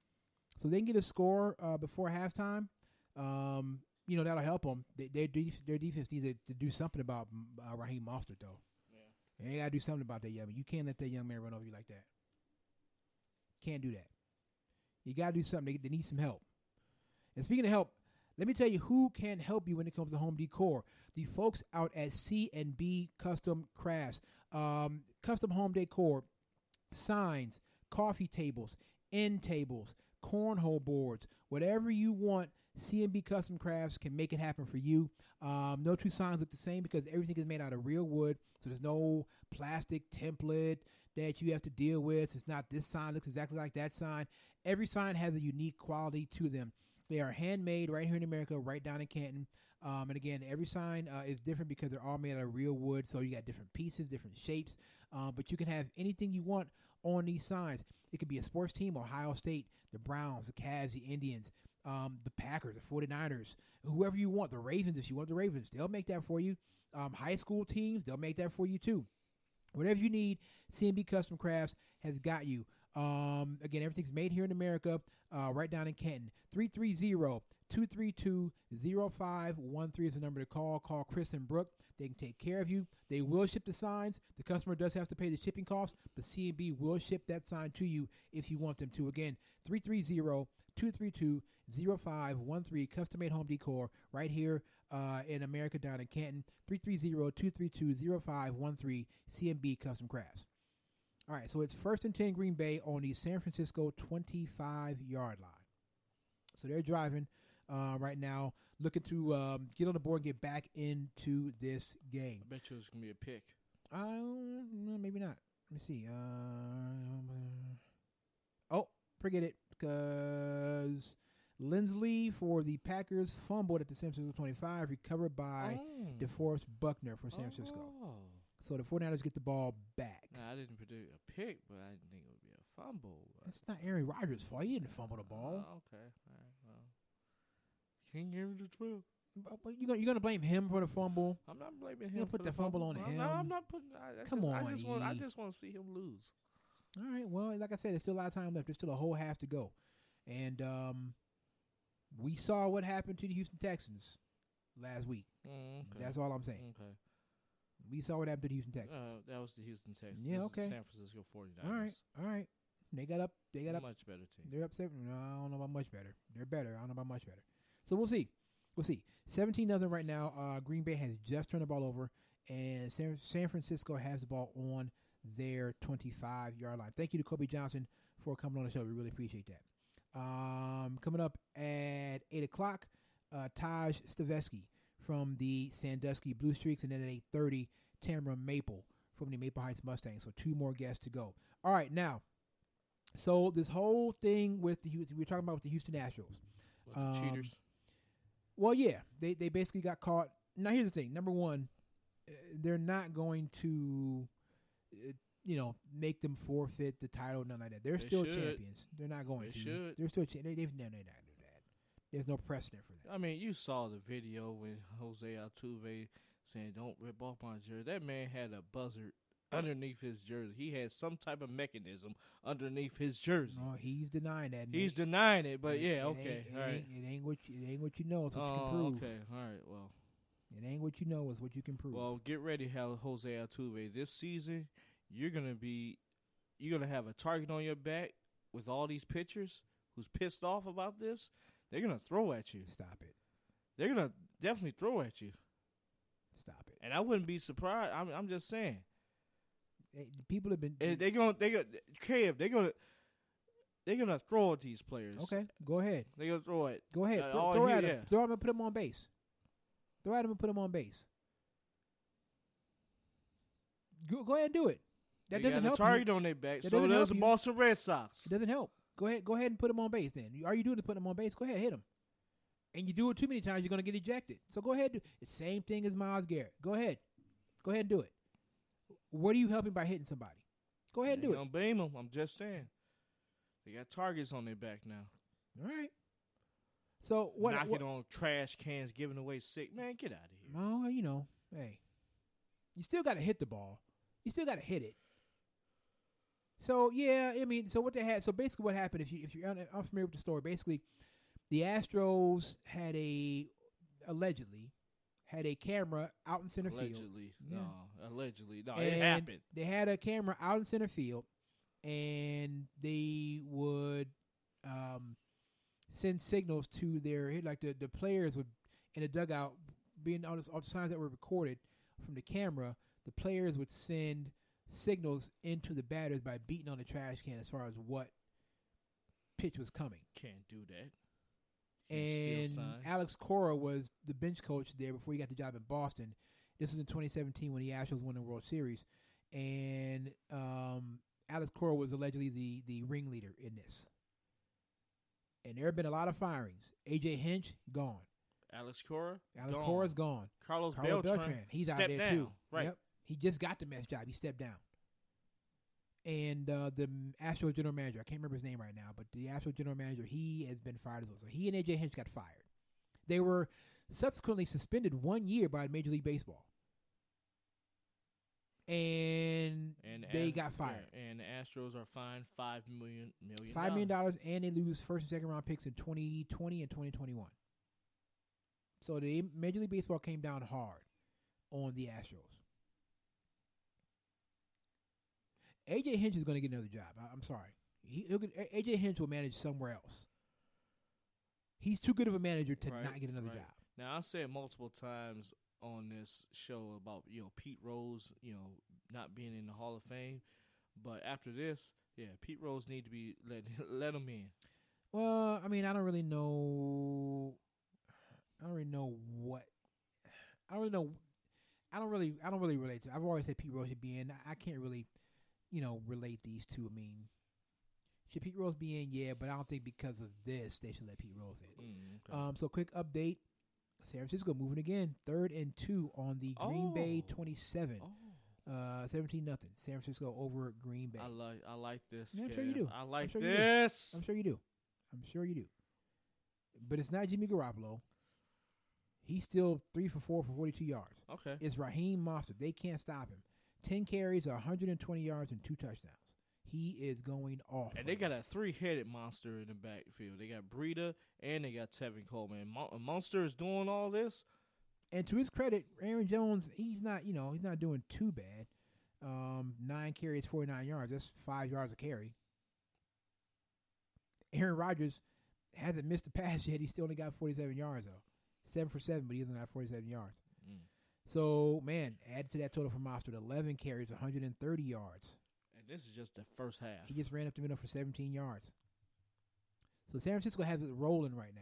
So they can get a score before halftime. That'll help them. Their defense needs to do something about Raheem Mostert, though. Yeah. They got to do something about that young man. You can't let that young man run over you like that. Can't do that. You got to do something. They need some help. And speaking of help, let me tell you who can help you when it comes to home decor. The folks out at C&B Custom Crafts. Custom home decor, signs, coffee tables, end tables, cornhole boards, whatever you want, C&B Custom Crafts can make it happen for you. No two signs look the same because everything is made out of real wood, so there's no plastic template that you have to deal with. It's not this sign looks exactly like that sign. Every sign has a unique quality to them. They are handmade right here in America, right down in Canton. And again, every sign is different because they're all made out of real wood, so you got different pieces, different shapes. But you can have anything you want on these signs. It could be a sports team, Ohio State, the Browns, the Cavs, the Indians, the Packers, the 49ers, whoever you want, the Ravens, if you want the Ravens, they'll make that for you. High school teams, they'll make that for you too. Whatever you need, C&B Custom Crafts has got you. Again, everything's made here in America, right down in Canton. 330-232-0513 is the number to call. Call Chris and Brooke. They can take care of you. They will ship the signs. The customer does have to pay the shipping cost, but C&B will ship that sign to you if you want them to. Again, 330-232-0513, custom-made home decor right here in America down in Canton. 330-232-0513, C&B Custom Crafts. All right, so it's 1st and 10 Green Bay on the San Francisco 25-yard line. So they're driving right now, looking to get on the board and get back into this game. I bet you it's going to be a pick. Maybe not. Let me see. Forget it, because Lindsley for the Packers fumbled at the San Francisco 25, recovered by DeForest Buckner for San Francisco. So the 49ers get the ball back. Nah, I didn't predict a pick, but I didn't think it would be a fumble. That's not Aaron Rodgers' fault. He didn't fumble the ball. Okay. All right. Well, can't give him the 12. But you're gonna blame him for the fumble? I'm not blaming him. You gonna put the fumble on him? No, I'm not putting. I just want to see him lose. All right. Well, like I said, there's still a lot of time left. There's still a whole half to go, and we saw what happened to the Houston Texans last week. Okay. That's all I'm saying. Okay. We saw what happened to the Houston Texans. That was the Houston Texans. Yeah, This okay. is San Francisco 49ers. All right. They got up. Much better team. They're up 7. No, I don't know about much better. They're better. I don't know about much better. So we'll see. 17-0 right now. Green Bay has just turned the ball over, and San Francisco has the ball on their 25-yard line. Thank you to Kobe Johnson for coming on the show. We really appreciate that. Coming up at 8 o'clock, Taje Staveskie from the Sandusky Blue Streaks, and then at 8:30, Tamara Maple from the Maple Heights Mustangs. So 2 more guests to go. All right, now, so this whole thing with we're talking about with the Houston Astros. With the cheaters. Well, yeah, they basically got caught. Now, here's the thing. Number one, they're not going to, make them forfeit the title, nothing like that. They're still champions. They're not going to. Should. They're still champions. They're not do that. There's no precedent for that. I mean, you saw the video when Jose Altuve saying, "Don't rip off my jersey." That man had a buzzer underneath his jersey. He had some type of mechanism underneath his jersey. No, he's denying that. He's denying it, but yeah, okay, all right. It ain't what you know. It's what you can prove. Okay, all right. Well, it ain't what you know. It's what you can prove. Well, get ready, Jose Altuve. This season, you're gonna have a target on your back with all these pitchers who's pissed off about this. They're gonna throw at you. Stop it. They're gonna definitely throw at you. Stop it. And I wouldn't be surprised. I'm just saying. People have been. They're gonna throw at these players. Okay, go ahead. They're gonna throw it. Go ahead. Throw at him. Throw him and put him on base. Throw at him and put him on base. Go ahead and do it. That they doesn't got help a target you. on their back. That So doesn't does help the you. Boston Red Sox. It doesn't help. Go ahead and put him on base then. All you doing is put him on base. Go ahead, hit him. And you do it too many times, you're going to get ejected. So go ahead. It's the same thing as Myles Garrett. Go ahead and do it. What are you helping by hitting somebody? Go ahead and do it. Don't blame them. I'm just saying. They got targets on their back now. All right. So what? Knocking on trash cans, giving away sick. Man, get out of here. Well, hey, you still got to hit the ball. You still got to hit it. So yeah, so what they had. So basically, what happened? If you're unfamiliar with the story, basically, the Astros allegedly had a camera out in center field. Allegedly. No, and it happened. They had a camera out in center field, and they would send signals to the players would in the dugout, being all the signs that were recorded from the camera. The players would send signals into the batters by beating on the trash can as far as what pitch was coming. Can't do that. And Alex Cora was the bench coach there before he got the job in Boston. This was in 2017 when the Astros won the World Series. And Alex Cora was allegedly the ringleader in this. And there have been a lot of firings. A.J. Hinch, gone. Alex Cora? Cora's gone. Carlos Beltran, he's out there too. Right. Yep. He just got the mess job. He stepped down. And the Astros general manager, I can't remember his name right now, but the Astros general manager, he has been fired as well. So he and A.J. Hinch got fired. They were subsequently suspended 1 year by Major League Baseball. And they got fired. Yeah, and the Astros are fined $5 million. $5 million, and they lose first and second round picks in 2020 and 2021. So the Major League Baseball came down hard on the Astros. A.J. Hinch is going to get another job. I'm sorry. A.J. Hinch will manage somewhere else. He's too good of a manager to not get another job. Now, I've said multiple times on this show about, Pete Rose, not being in the Hall of Fame. But after this, Pete Rose need to be let him in. Well, I don't really know. I don't really relate to it. I've always said Pete Rose should be in. I can't really, relate these two. Should Pete Rose be in? Yeah, but I don't think because of this they should let Pete Rose in. Okay. So quick update. San Francisco moving again. 3rd and 2 on the Green Bay 27. 17-0. San Francisco over Green Bay. I like this. Yeah, I'm sure you do. I like this. I'm sure you do. But it's not Jimmy Garoppolo. He's still 3 for 4 for 42 yards. Okay. It's Raheem Mostert. They can't stop him. 10 carries, 120 yards, and 2 touchdowns. He is going off. And they got a 3-headed monster in the backfield. They got Breida and they got Tevin Coleman. Monster is doing all this. And to his credit, Aaron Jones, he's not doing too bad. 9 carries, 49 yards. That's 5 yards a carry. Aaron Rodgers hasn't missed a pass yet. He still only got 47 yards, though. 7 for 7, but he only got 47 yards. So, man, add to that total for Mostert, 11 carries, 130 yards. And this is just the first half. He just ran up the middle for 17 yards. So San Francisco has it rolling right now.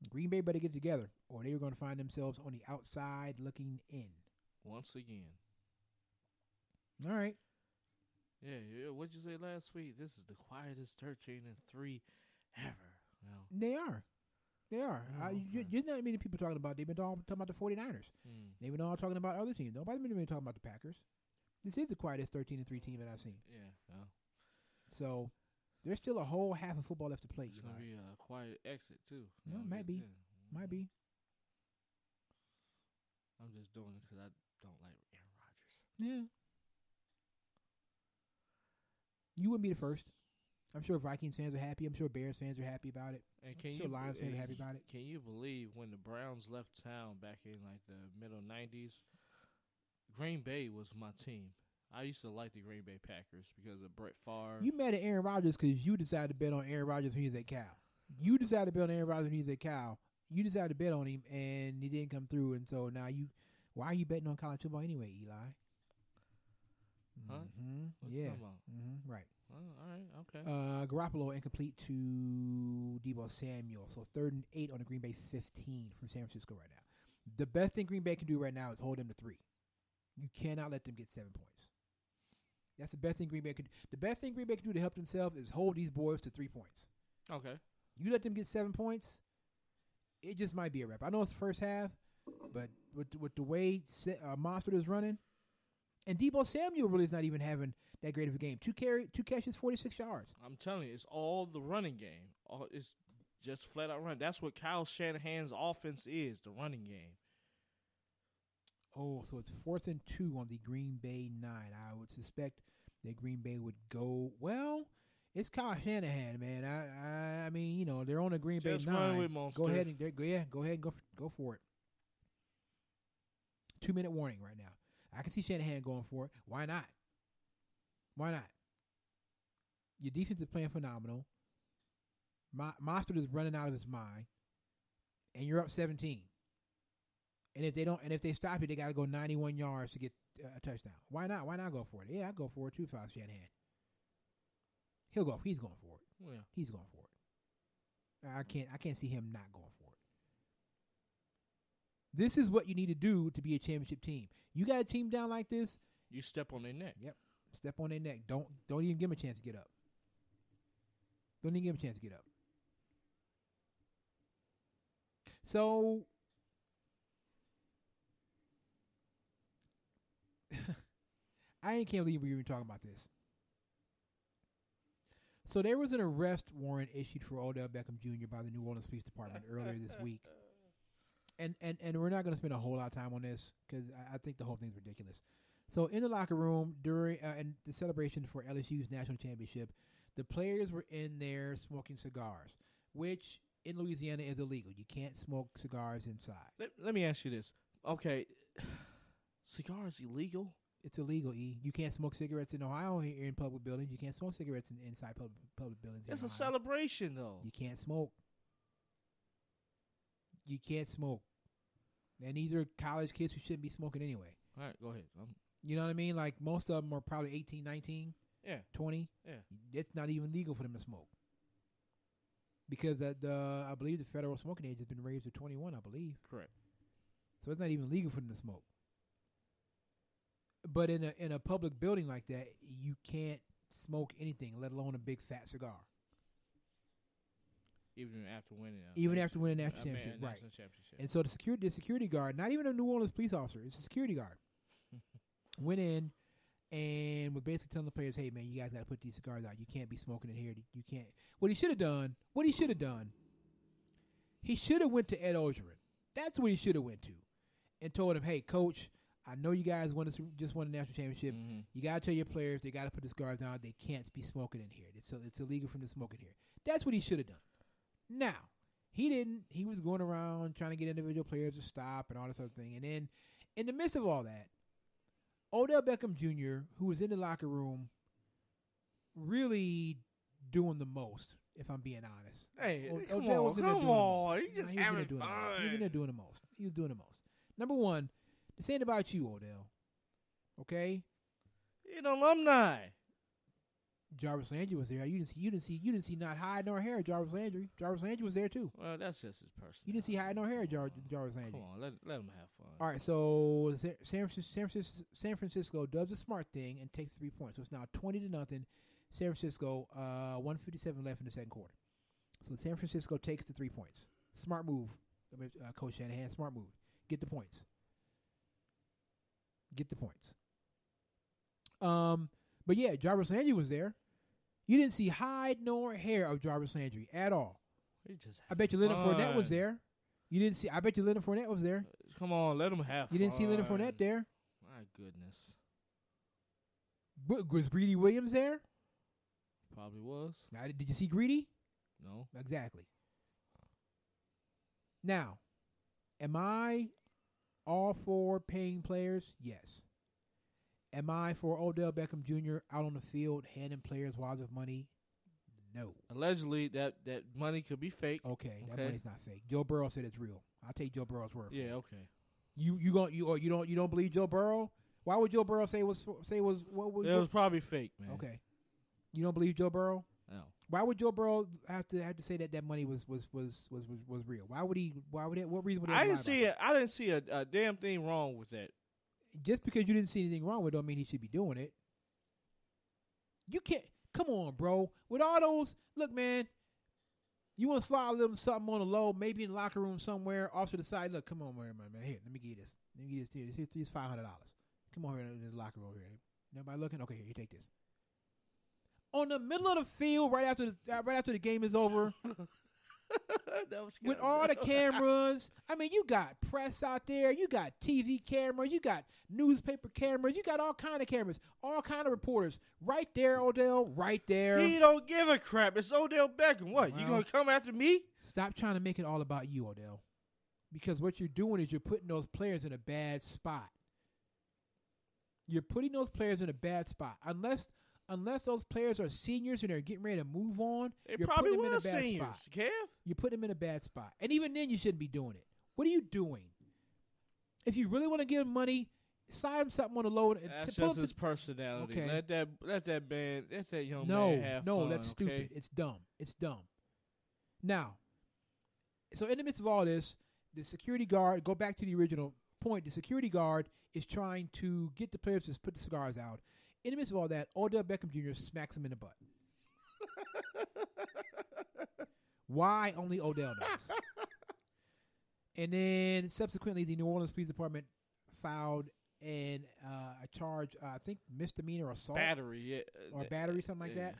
Green Bay better get it together, or they're going to find themselves on the outside looking in. Once again. All right. Yeah. What'd you say last week? This is the quietest 13-3 ever. No. They are. There's not many people talking about. They've been talking about the 49ers. They've been all talking about other teams. Nobody's been really talking about the Packers. This is the quietest 13-3 team that I've seen. Yeah. So there's still a whole half of football left to play. It's going to be a quiet exit, too. No, might be. Might be. I'm just doing it because I don't like Aaron Rodgers. Yeah. You wouldn't be the first. I'm sure Vikings fans are happy. I'm sure Bears fans are happy about it. And I'm sure Lions fans are happy about it. Can you believe when the Browns left town back in the middle 90s, Green Bay was my team. I used to like the Green Bay Packers because of Brett Favre. You mad at Aaron Rodgers because you decided to bet on Aaron Rodgers when he was at Cal. You decided to bet on Aaron Rodgers when he was at Cal. You decided to bet on him, and he didn't come through. And so now why are you betting on college football anyway, Eli? Huh? Mm-hmm. Yeah. Mm-hmm. Right. Oh, all right. Okay. Garoppolo incomplete to Deebo Samuel. So 3rd and 8 on the Green Bay 15 from San Francisco right now. The best thing Green Bay can do right now is hold them to 3. You cannot let them get 7 points. That's the best thing Green Bay can do. The best thing Green Bay can do to help themselves is hold these boys to 3 points. Okay. You let them get 7 points, it just might be a wrap. I know it's the first half, but with the way Monster is running, and Deebo Samuel really is not even having that great of a game. 2 catches, 46 yards. I'm telling you, it's all the running game. It's just flat out run. That's what Kyle Shanahan's offense is, the running game. Oh, so it's 4th and 2 on the Green Bay 9. I would suspect that Green Bay would go, well, it's Kyle Shanahan, man. I mean, you know, they're on the Green Bay 9. Run with Monster. Go ahead and go for it. 2-minute warning right now. I can see Shanahan going for it. Why not? Why not? Your defense is playing phenomenal. Monster is running out of his mind, and you're up 17. And if they stop you, they got to go 91 yards to get a touchdown. Why not? Why not go for it? Yeah, I'd go for it too if I was Shanahan. He's going for it. Yeah. He's going for it. I can't see him not going for it. This is what you need to do to be a championship team. You got a team down like this, you step on their neck. Yep. Step on their neck. Don't even give them a chance to get up. Don't even give them a chance to get up. So I can't believe we were even talking about this. So there was an arrest warrant issued for Odell Beckham Jr. by the New Orleans Police Department earlier this week. And we're not going to spend a whole lot of time on this because I think the whole thing's ridiculous. So in the locker room during and the celebration for LSU's national championship, the players were in there smoking cigars, which in Louisiana is illegal. You can't smoke cigars inside. Let me ask you this. Okay, cigars illegal? It's illegal, E. You can't smoke cigarettes in Ohio here in public buildings. You can't smoke cigarettes inside public buildings. It's a celebration, though. You can't smoke. You can't smoke. And these are college kids who shouldn't be smoking anyway. All right, go ahead. You know what I mean? Like, most of them are probably 18, 19, 20. Yeah. It's not even legal for them to smoke. Because I believe the federal smoking age has been raised to 21, I believe. Correct. So it's not even legal for them to smoke. But in a public building like that, you can't smoke anything, let alone a big fat cigar. Even after winning a national championship, right? Championship. And so the security guard, not even a New Orleans police officer, it's a security guard, went in and was basically telling the players, "Hey, man, you guys got to put these cigars out. You can't be smoking in here. You can't." What he should have done, he should have went to Ed Ogeron. That's what he should have went to, and told him, "Hey, coach, I know you guys just won a national championship. Mm-hmm. You got to tell your players they got to put the cigars down. They can't be smoking in here. It's illegal for them to smoke in here." That's what he should have done. Now, he didn't. He was going around trying to get individual players to stop and all this other thing. And then, in the midst of all that, Odell Beckham Jr., who was in the locker room, really doing the most, if I'm being honest. Hey, Odell come was in there on. doing the most. You just He was having in there fun. He was in there doing the most. He was doing the most. Number one, this ain't about you, Odell. Okay? You're an alumni. Jarvis Landry was there. You didn't see not hide nor hair Jarvis Landry. Jarvis Landry was there too. Well, that's just his person. You didn't see hide nor hair Jarvis Landry. Come on, let him have fun. All right, so San Francisco does a smart thing and takes 3 points. So it's now 20-0. San Francisco, 1:57 left in the second quarter. So San Francisco takes the 3 points. Smart move, Coach Shanahan. Smart move. Get the points. But yeah, Jarvis Landry was there. You didn't see hide nor hair of Jarvis Landry at all. I bet you Leonard Fournette was there. You didn't see. I bet you Leonard Fournette was there. Come on, let him have fun. You didn't see Leonard Fournette there. My goodness. Was Greedy Williams there? Probably was. Now, did you see Greedy? No. Exactly. Now, am I all for paying players? Yes. Am I for Odell Beckham Jr. out on the field handing players wads of money? No. Allegedly, that money could be fake. Okay, that money's not fake. Joe Burrow said it's real. I'll take Joe Burrow's word for it. Yeah, okay. You don't believe Joe Burrow? Why would Joe Burrow say it was what was it was probably fake, man. Okay. You don't believe Joe Burrow? No. Why would Joe Burrow have to say that money was real? Why would he? Why would it? What reason would he? I didn't see a damn thing wrong with that. Just because you didn't see anything wrong with it, don't mean he should be doing it. You can't. Come on, bro. With all those, look, man. You want to slide a little something on the low, maybe in the locker room somewhere, off to the side. Look, come on, man. Here, let me give you this. Let me give you this. Here's $500. Come on here in the locker room here. Nobody looking? Okay, here, you take this. On the middle of the field, right after the game is over, with all the cameras. I mean, you got press out there. You got TV cameras. You got newspaper cameras. You got all kind of cameras. All kind of reporters. Right there, Odell. Right there. He don't give a crap. It's Odell Beckham. What? You going to come after me? Stop trying to make it all about you, Odell. Because what you're doing is you're putting those players in a bad spot. You're putting those players in a bad spot. Unless those players are seniors and they're getting ready to move on, you're probably putting them in a bad spot. Kev? You're putting them in a bad spot. And even then, you shouldn't be doing it. What are you doing? If you really want to give him money, sign him something on the low. That's just his personality. Okay. Let that young man have fun. That's stupid. It's dumb. Now, so in the midst of all this, the security guard, go back to the original point, the security guard is trying to get the players to put the cigars out. In the midst of all that, Odell Beckham Jr. smacks him in the butt. Why? Only Odell knows. And then subsequently, the New Orleans Police Department filed a charge, I think misdemeanor assault. Battery, yeah. Or battery, something like that,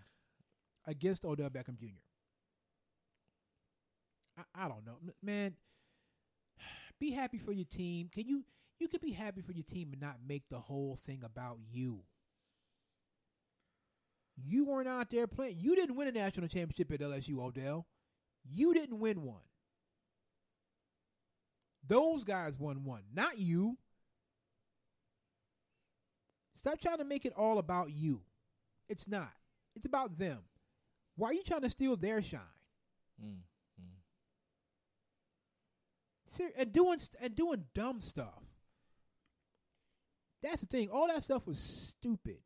against Odell Beckham Jr. I don't know. Man, be happy for your team. You can be happy for your team and not make the whole thing about you. You weren't out there playing. You didn't win a national championship at LSU, Odell. You didn't win one. Those guys won one, not you. Stop trying to make it all about you. It's not. It's about them. Why are you trying to steal their shine? And doing dumb stuff. That's the thing. All that stuff was stupid.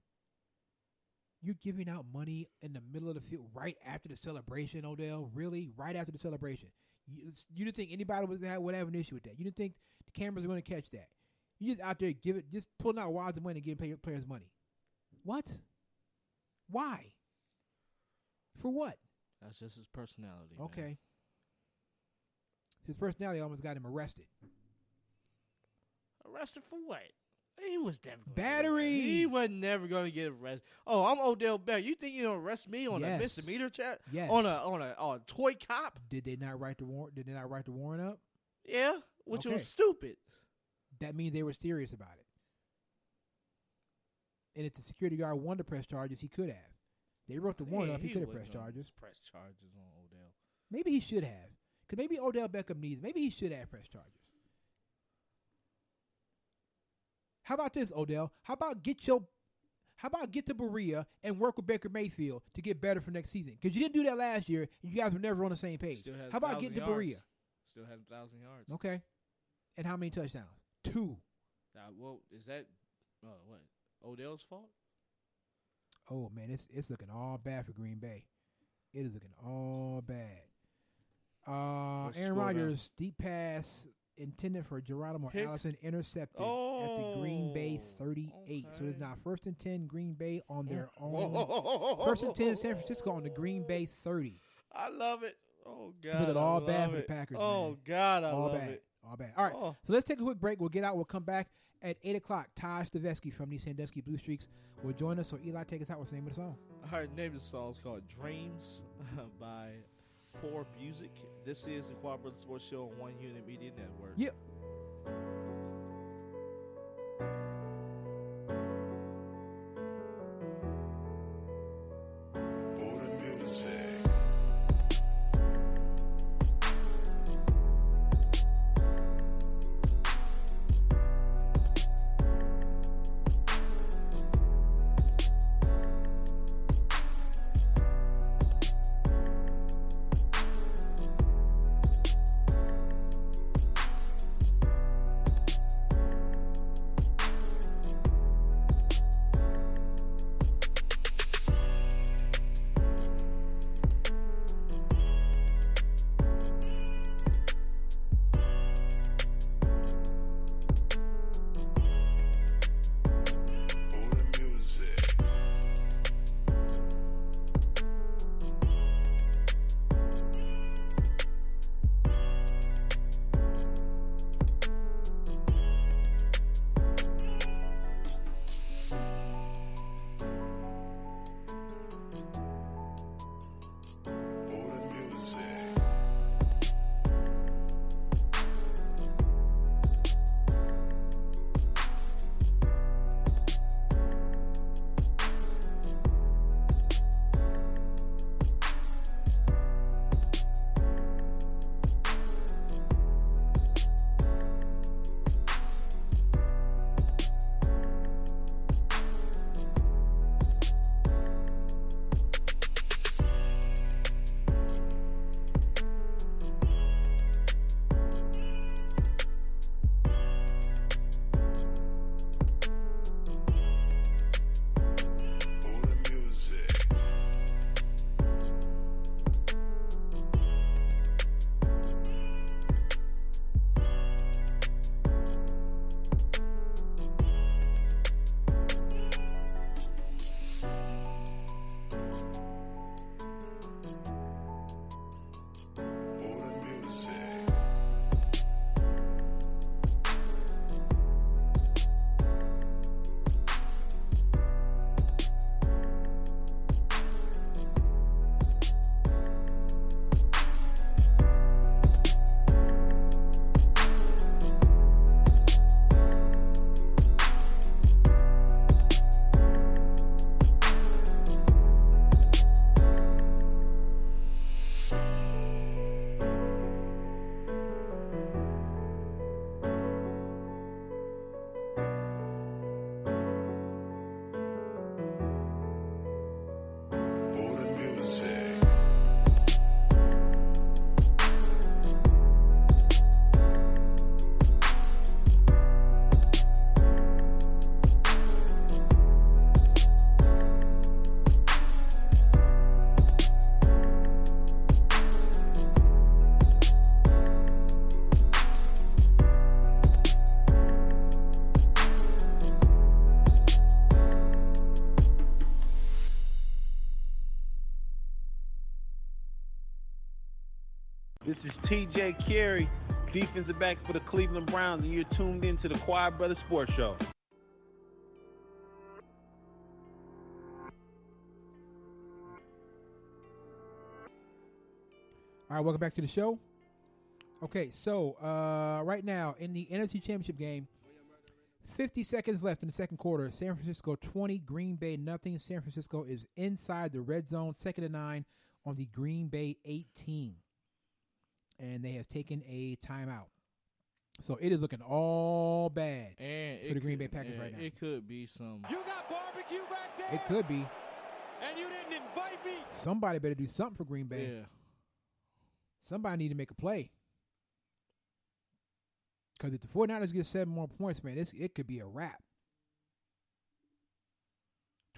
You're giving out money in the middle of the field right after the celebration, Odell? Really? Right after the celebration? You didn't think anybody would have an issue with that? You didn't think the cameras were going to catch that? You just out there just pulling out wads of money and giving players money. What? Why? For what? That's just his personality. Okay. Man. His personality almost got him arrested. Arrested for what? He was never battery. He was never going to get arrested. Oh, I'm Odell Beckham. You think you're going to arrest me on a misdemeanor chat? Yes. On a toy cop? Did they not write the warrant? Did they not write the warrant up? Yeah, which was stupid. That means they were serious about it. And if the security guard wanted to press charges, he could have. They wrote the warrant up. He could have pressed charges. Press charges on Odell. Maybe he should have. Because maybe Odell Beckham needs. Maybe he should have pressed charges. How about this, Odell? How about get to Berea and work with Baker Mayfield to get better for next season? Because you didn't do that last year, and you guys were never on the same page. How about getting to Berea? Still had 1,000 yards. Okay. And how many touchdowns? 2. Well, is that what Odell's fault? Oh man, it's looking all bad for Green Bay. It is looking all bad. Aaron Rodgers deep pass intended for Geronimo Allison intercepted at the Green Bay 38. Okay. So it's now 1st and 10 Green Bay on their own. 1st and 10 San Francisco on the Green Bay 30. I love it. Oh God, it's looking all bad for the Packers. Oh man. God, I love it. All bad. All right, so let's take a quick break. We'll get out. We'll come back at 8 o'clock. Taje Staveskie from the Sandusky Blue Streaks will join us. So Eli, take us out. What's the name of the song? All right, the name of the song is called Dreams by Poor Music. This is the Cooperative Sports Show on One Unit Media Network. Yep. TJ Carey, defensive back for the Cleveland Browns, and you're tuned into the Quiet Brothers Sports Show. All right, welcome back to the show. Okay, so right now in the NFC Championship game, 50 seconds left in the second quarter. San Francisco 20, Green Bay nothing. San Francisco is inside the red zone, 2nd and 9 on the Green Bay 18. And they have taken a timeout. So it is looking all bad for the Green Bay Packers right now. It could be some. You got barbecue back there? It could be. And you didn't invite me? Somebody better do something for Green Bay. Yeah. Somebody need to make a play. Because if the 49ers get 7 more points, man, it could be a wrap.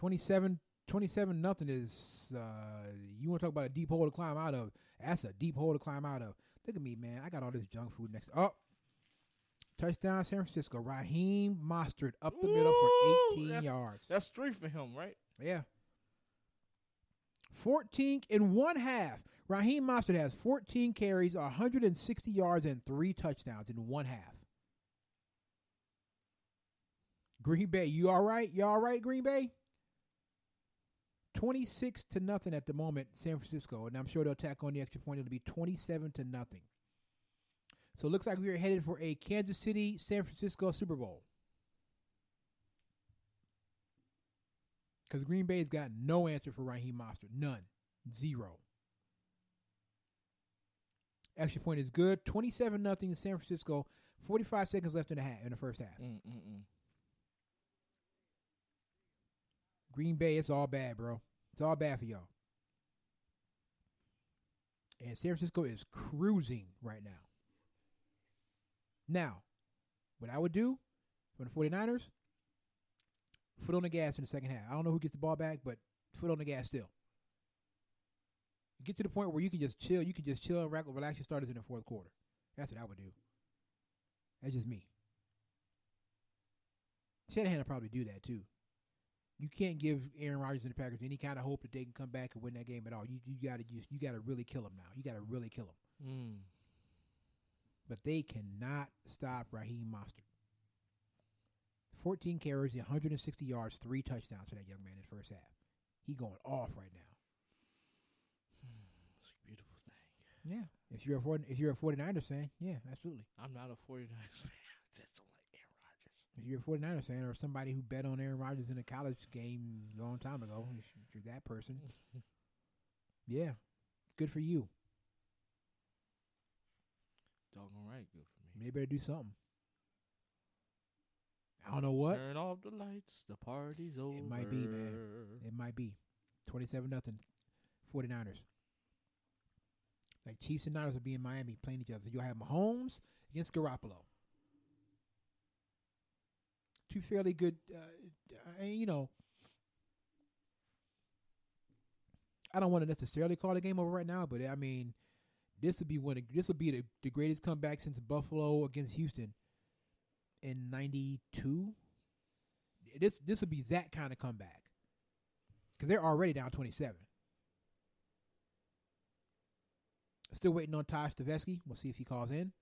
27-0 is, you want to talk about a deep hole to climb out of. That's a deep hole to climb out of. Look at me, man. I got all this junk food next. Oh, touchdown San Francisco. Raheem Mostert up the middle for 18 yards. That's 3 for him, right? Yeah. 14 in one half. Raheem Mostert has 14 carries, 160 yards, and 3 touchdowns in one half. Green Bay, you all right? You all right, Green Bay? 26-0 at the moment, San Francisco, and I'm sure they'll tack on the extra point. It'll be 27-0. So it looks like we are headed for a Kansas City, San Francisco Super Bowl. Because Green Bay's got no answer for Raheem Mostert. None. 0. Extra point is good. 27-0 in San Francisco. 45 seconds left in the first half. Green Bay, it's all bad, bro. It's all bad for y'all. And San Francisco is cruising right now. Now, what I would do for the 49ers, foot on the gas in the second half. I don't know who gets the ball back, but foot on the gas still. Get to the point where you can just chill. You can just chill and relax your starters in the fourth quarter. That's what I would do. That's just me. Shanahan will probably do that too. You can't give Aaron Rodgers and the Packers any kind of hope that they can come back and win that game at all. You gotta really kill them now. You gotta really kill them. But they cannot stop Raheem Mostert. 14 carries, 160 yards, 3 touchdowns for that young man in the first half. He going off right now. It's a beautiful thing. Yeah. If you're a 49ers fan, yeah, absolutely. I'm not a 49ers fan. That's like Aaron Rodgers. If you're a 49ers fan or somebody who bet on Aaron Rodgers in a college game a long time ago, if you're that person, yeah, good for you. Doggone right, good for me. They better do something. I don't know what. Turn off the lights. The party's over. It might be, man. It might be. 27-0 49ers. Like Chiefs and Niners will be in Miami playing each other. So you'll have Mahomes against Garoppolo. 2 fairly good, I don't want to necessarily call the game over right now, but I mean, this would be the greatest comeback since Buffalo against Houston in 92. This would be that kind of comeback because they're already down 27. Still waiting on Taje Staveskie. We'll see if he calls in.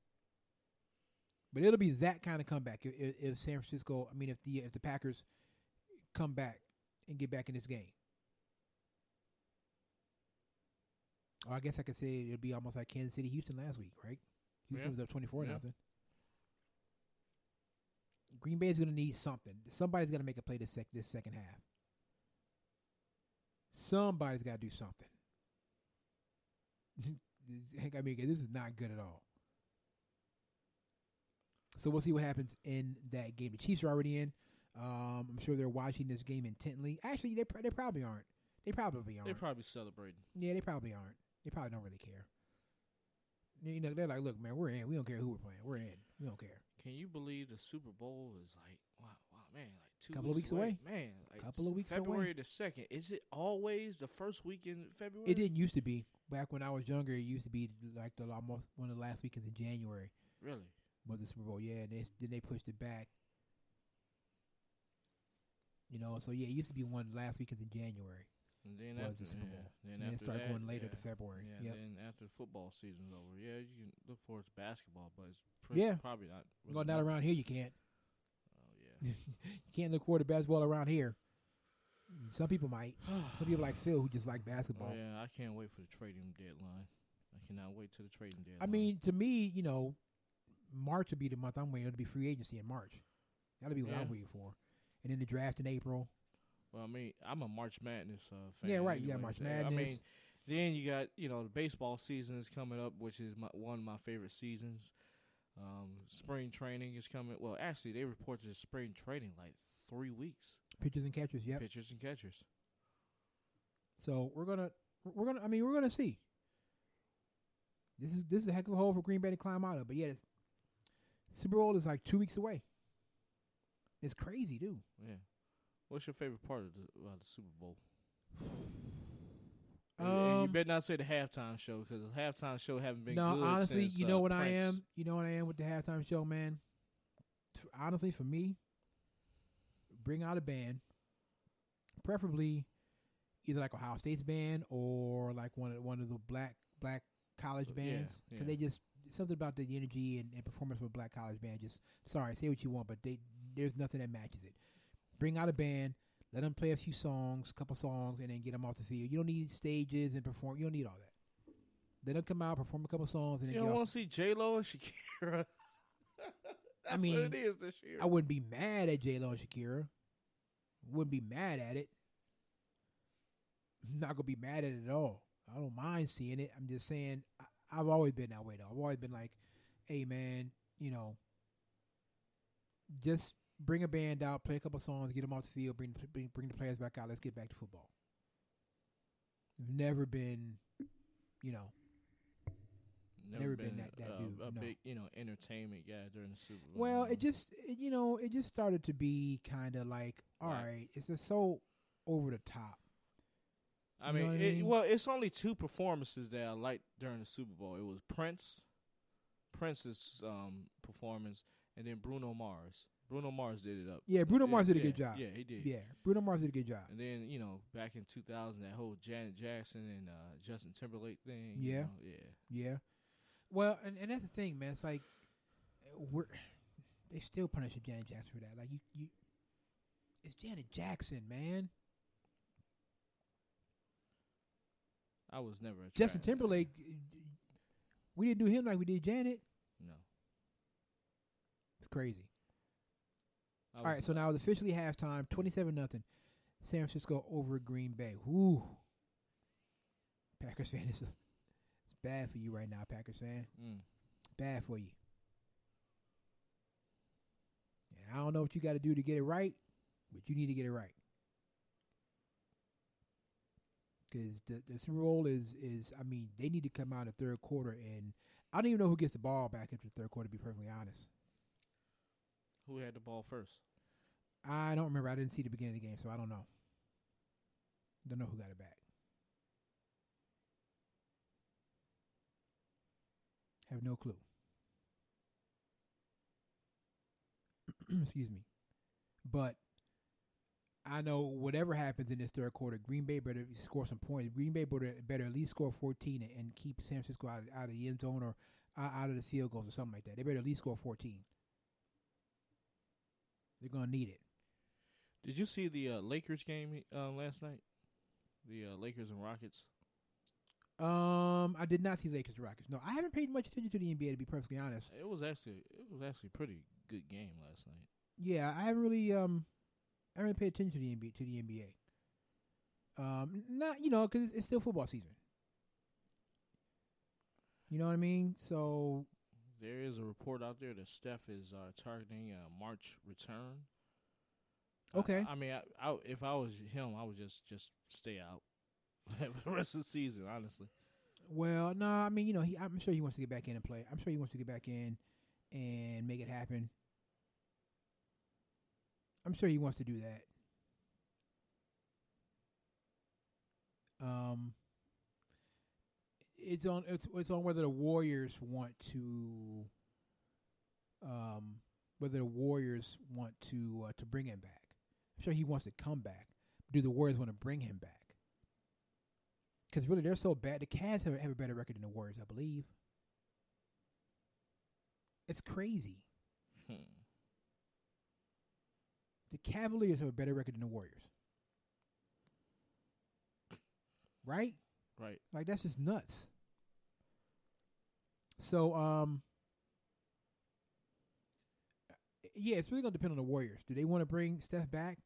But it'll be that kind of comeback if San Francisco. I mean, if the Packers come back and get back in this game. Or I guess I could say it'll be almost like Kansas City, Houston last week, right? Houston was up 24-0. Green Bay is going to need something. Somebody's going to make a play this second half. Somebody's got to do something. I mean, this is not good at all. So we'll see what happens in that game. The Chiefs are already in. I'm sure they're watching this game intently. Actually, they probably aren't. They probably aren't. They're probably celebrating. Yeah, they probably aren't. They probably don't really care. You know, they're like, look, man, we're in. We don't care who we're playing. We're in. We don't care. Can you believe the Super Bowl is like, wow, man, like 2 couple of weeks away. Man, like couple of weeks February away. the 2nd. Is it always the first week in February? It didn't used to be. Back when I was younger, it used to be like almost one of the last weekends in January. Really? Was the Super Bowl, yeah. And then they pushed it back. You know, so yeah, it used to be one of the last weekends in January. And then was after the Super Bowl. Then and then it after started that, going later to February. Yeah, Yep. then after the football season's over, you can look forward to basketball, but it's probably not. Really Well, not around here you can't. Oh, yeah. You can't look forward to basketball around here. Some people might. Some people like Phil who just like basketball. Oh, yeah, I can't wait for the trading deadline. I cannot wait till the trading deadline. I mean, to me, March would be the month I'm waiting. It'll be free agency in March. That'll be what I'm waiting for. And then the draft in April. Well, I mean, I'm a March Madness fan. Yeah, right. Anyways. You got March Madness. I mean, then you got, the baseball season is coming up, which is one of my favorite seasons. Spring training is coming. Well, actually, they reported the spring training like 3 weeks. Pitchers and catchers, yep. Pitchers and catchers. So we're gonna see. This is a heck of a hole for Green Bay to climb out of. But yeah, Super Bowl is like 2 weeks away. It's crazy, dude. Yeah. What's your favorite part of the Super Bowl? And you better not say the halftime show because the halftime show haven't been good. No, honestly, since, you know what Prince. I am. You know what I am with the halftime show, man. Honestly, for me, bring out a band, preferably either like Ohio State's band or like one of the black college bands because they just something about the energy and performance of a black college band. Just say what you want, but there's nothing that matches it. Bring out a band, let them play a couple songs, and then get them off the field. You don't need stages and perform. You don't need all that. Let them come out, perform a couple songs, and then you don't want to see J-Lo and Shakira. That's what it is this year. I wouldn't be mad at J-Lo and Shakira. Wouldn't be mad at it. I'm not gonna be mad at it at all. I don't mind seeing it. I'm just saying I've always been that way though. I've always been like, hey man, just bring a band out, play a couple songs, get them off the field, bring the players back out. Let's get back to football. I've never been, never been that dude. A big, entertainment guy during the Super Bowl. Well, it just started to be kind of like, all right, it's just so over the top. I mean, it's only two performances that I liked during the Super Bowl. It was Prince's performance, and then Bruno Mars. Bruno Mars did it up. Yeah, Bruno Mars did a good job. Yeah, he did. Yeah, Bruno Mars did a good job. And then, back in 2000, that whole Janet Jackson and Justin Timberlake thing. Yeah. Yeah. Well, and that's the thing, man. It's like they still punish Janet Jackson for that. Like you it's Janet Jackson, man. I was never a Justin Timberlake. We didn't do him like we did Janet. No. It's crazy. All right, so now it's officially halftime, 27-0. San Francisco over Green Bay. Whoo. Packers fan, it's bad for you right now, Packers fan. Bad for you. Yeah, I don't know what you got to do to get it right, but you need to get it right. Because the Super Bowl is they need to come out in the third quarter, and I don't even know who gets the ball back after the third quarter, to be perfectly honest. Who had the ball first? I don't remember. I didn't see the beginning of the game, so I don't know. Don't know who got it back. Have no clue. Excuse me. But I know whatever happens in this third quarter, Green Bay better score some points. Green Bay better at least score 14 and keep San Francisco out of the end zone or out of the field goals or something like that. They better at least score 14. They're going to need it. Did you see the Lakers game last night? The Lakers and Rockets? I did not see Lakers and Rockets. No, I haven't paid much attention to the NBA, to be perfectly honest. It was actually a pretty good game last night. Yeah, I haven't really paid attention to the NBA. Not because it's still football season. You know what I mean? So there is a report out there that Steph is targeting a March return. Okay. I mean, if I was him, I would just stay out for the rest of the season, honestly. Well, no, I mean, I'm sure he wants to get back in and play. I'm sure he wants to get back in and make it happen. I'm sure he wants to do that. It's on whether the Warriors want to bring him back. I'm sure he wants to come back. Do the Warriors want to bring him back? Because really, they're so bad. The Cavs have a better record than the Warriors, I believe. It's crazy. The Cavaliers have a better record than the Warriors. Right? Right. Like, that's just nuts. So, yeah, it's really going to depend on the Warriors. Do they want to bring Steph back?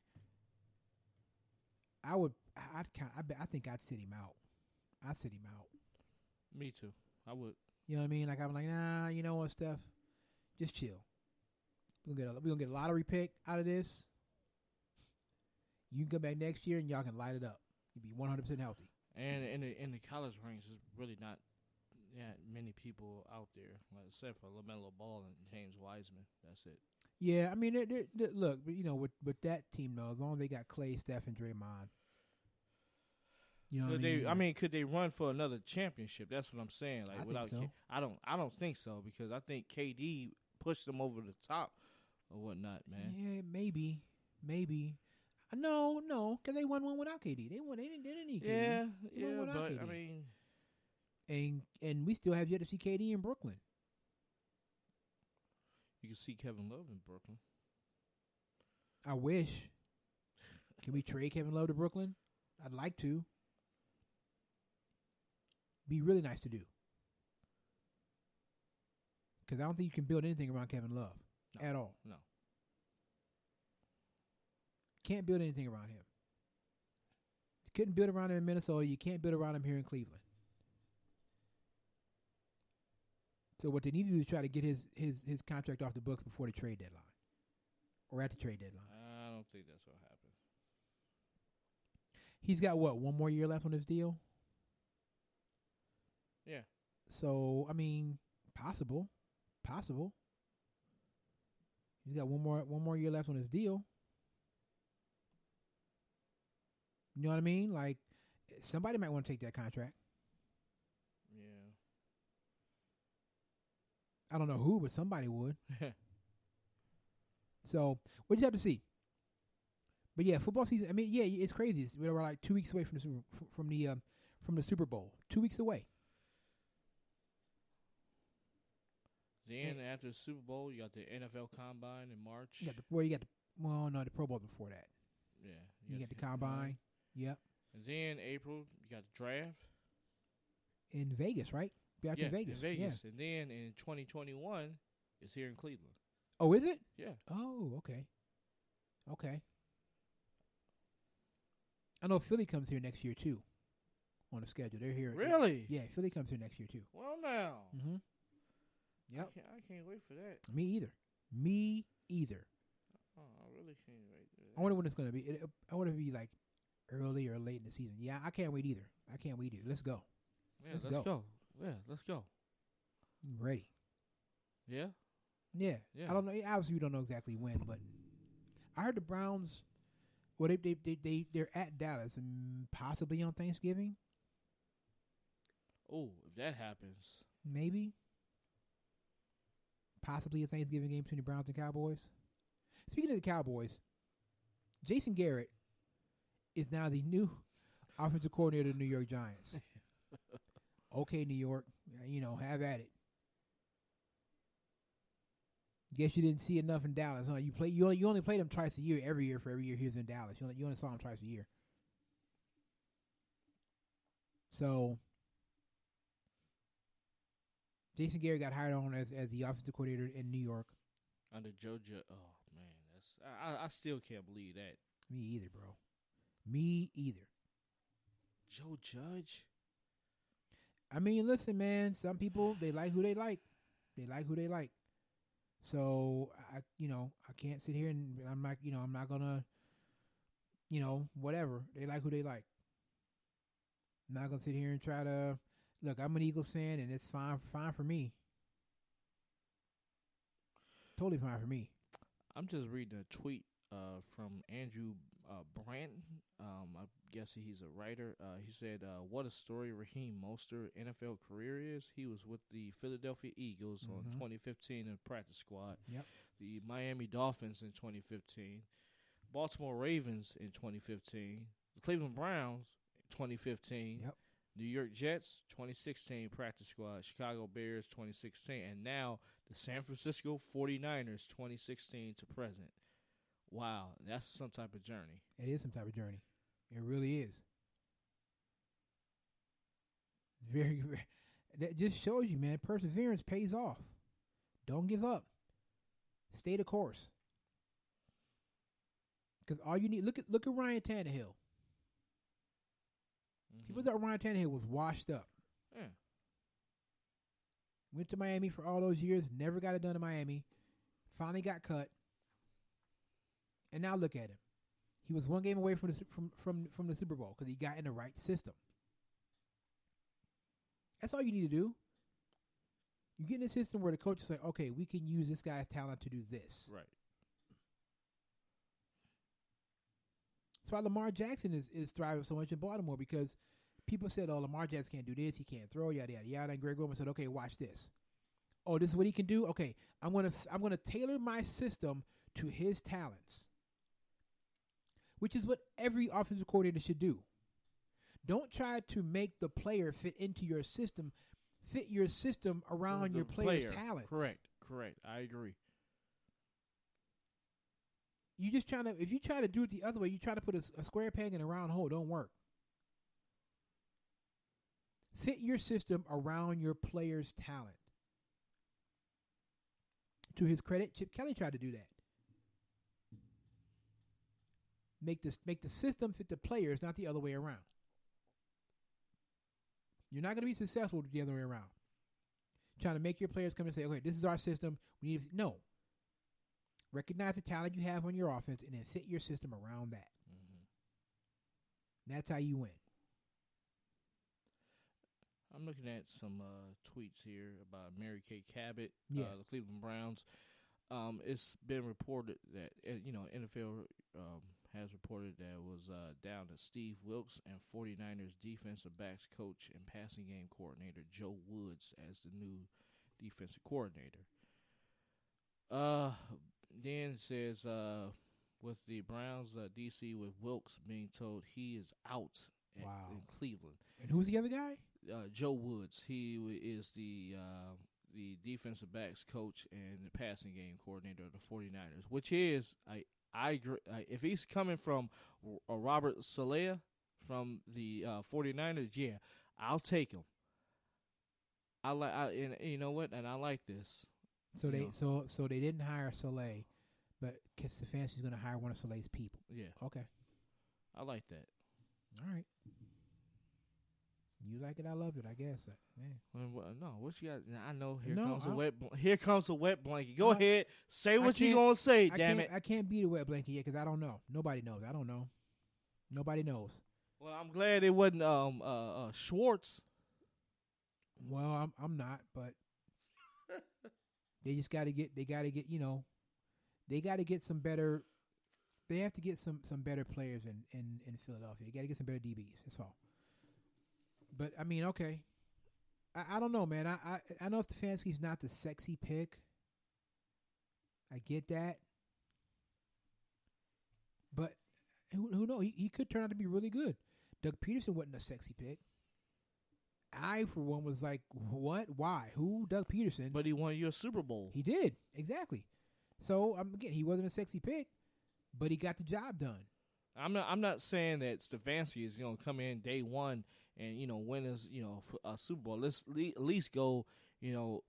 I think I'd sit him out. I'd sit him out. Me too. I would. You know what I mean? Like, I'm like, nah, you know what, Steph? Just chill. We're gonna get a lottery pick out of this. You can come back next year and y'all can light it up. You'll be 100% healthy. And in the college ranks, there's really not many people out there, except for LaMelo Ball and James Wiseman. That's it. Yeah, I mean, they're, look, you know, with that team though, as long as they got Clay, Steph, and Draymond, you know, what I mean, could they run for another championship? That's what I'm saying. Like, I without, think so. I don't think so, because I think KD pushed them over the top or whatnot, man. Yeah, maybe. No, because they won one without KD. They didn't need KD. Yeah, but KD. I mean, and we still have yet to see KD in Brooklyn. you can see Kevin Love in Brooklyn. I wish. Can we trade Kevin Love to Brooklyn? I'd like to. Be really nice to do. Because I don't think you can build anything around Kevin Love at all. No. Can't build anything around him. You couldn't build around him in Minnesota. You can't build around him here in Cleveland. So what they need to do is try to get his contract off the books before the trade deadline. Or at the trade deadline. I don't think that's what happens. He's got, what, one more year left on his deal? Yeah. So, I mean, possible. He's got one more year left on his deal. You know what I mean? Like, somebody might want to take that contract. Yeah. I don't know who, but somebody would. So, we just have to see. But yeah, football season. I mean, yeah, it's crazy. We're like 2 weeks away from the Super Bowl. 2 weeks away. Then after the Super Bowl, you got the NFL Combine in March. You got the Pro Bowl before that. Yeah. You got the Combine. Yep. And then April, you got the draft. In Vegas, right? Back in Vegas. In Vegas. Yeah. And then in 2021, it's here in Cleveland. Oh, is it? Yeah. Oh, okay. I know Philly comes here next year, too, on the schedule. They're here. Really? Yeah, Philly comes here next year, too. Well, now. Mm-hmm. Yep. I can't wait for that. Me either. Oh, I really can't wait for that. I wonder when it's going to be. I wonder if it be like early or late in the season. Yeah, I can't wait either. Let's go. Yeah, let's go. Yeah, let's go. I'm ready. Yeah? Yeah. Yeah. I don't know. Obviously, we don't know exactly when, but I heard the Browns. Well, they're at Dallas and possibly on Thanksgiving. Oh, if that happens, maybe. Possibly a Thanksgiving game between the Browns and Cowboys. Speaking of the Cowboys, Jason Garrett is now the new offensive coordinator of the New York Giants. Okay, New York, have at it. Guess you didn't see enough in Dallas, huh? You only played him twice a year. Every year he was in Dallas. You only saw him twice a year. So Jason Garrett got hired on as the offensive coordinator in New York under Joe Judge. Oh man, I still can't believe that. Me either, bro. Me either. Joe Judge. I mean, listen, man. Some people they like who they like. So I can't sit here and I'm not gonna, whatever. They like who they like. I'm not gonna sit here and try to look. I'm an Eagles fan, and it's fine for me. Totally fine for me. I'm just reading a tweet from Andrew Brandt. I guess he's a writer. He said, "What a story Raheem Mostert's NFL career is. He was with the Philadelphia Eagles on 2015 in the practice squad. Yep. The Miami Dolphins in 2015, Baltimore Ravens in 2015, the Cleveland Browns in 2015, yep. New York Jets, 2016 practice squad. Chicago Bears, 2016. And now the San Francisco 49ers, 2016 to present. Wow, that's some type of journey. It is some type of journey. It really is. Very, very. That just shows you, man, perseverance pays off. Don't give up. Stay the course. Because all you need, look at Ryan Tannehill. People thought Ryan Tannehill was washed up. Yeah. Went to Miami for all those years, never got it done in Miami. Finally got cut. And now look at him. He was one game away from the Super Bowl because he got in the right system. That's all you need to do. You get in a system where the coach is like, okay, we can use this guy's talent to do this. Right. That's why Lamar Jackson is thriving so much in Baltimore, because people said, oh, Lamar Jackson can't do this, he can't throw, yada, yada, yada. And Greg Roman said, okay, watch this. Oh, this is what he can do? Okay, I'm gonna tailor my system to his talents, which is what every offensive coordinator should do. Don't try to make the player fit into your system. Fit your system around your player's talents. Correct. I agree. You just if you try to do it the other way, you try to put a square peg in a round hole, don't work. Fit your system around your player's talent. To his credit, Chip Kelly tried to do that. Make the system fit the players, not the other way around. You're not going to be successful the other way around. Trying to make your players come and say, okay, this is our system. We need no. Recognize the talent you have on your offense and then fit your system around that. That's how you win. I'm looking at some tweets here about Mary Kay Cabot, the Cleveland Browns. It's been reported that, NFL has reported that it was down to Steve Wilks and 49ers defensive backs coach and passing game coordinator Joe Woods as the new defensive coordinator. Then it says with the Browns DC with Wilks being told he is out in Cleveland. And who's the other guy? Joe Woods. He is the defensive backs coach and the passing game coordinator of the 49ers, which is I agree. If he's coming from Robert Saleh from the 49ers, yeah, I'll take him. And you know what? And I like this. So they didn't hire Saleh, but Stefanski's going to hire one of Saleh's people. Yeah. Okay. I like that. All right. You like it, I love it. I guess, man. No, what you got? I know. Here comes a wet blanket. Go ahead, say what you gonna say. Damn it! I can't be the wet blanket yet because I don't know. Nobody knows. I don't know. Nobody knows. Well, I'm glad it wasn't Schwartz. Well, I'm not, but they just got to get. They got to get. They got to get some better. They have to get some better players in Philadelphia. They got to get some better DBs. That's all. But I mean, okay. I don't know, man. I know Stefanski's not the sexy pick. I get that. But who knows? He could turn out to be really good. Doug Peterson wasn't a sexy pick. I, for one, was like, what? Why? Who? Doug Peterson. But he won you a Super Bowl. He did. Exactly. So, again, he wasn't a sexy pick, but he got the job done. I'm not saying that Stefanski is going to come in day one and win us a Super Bowl. Let's at least go 10-6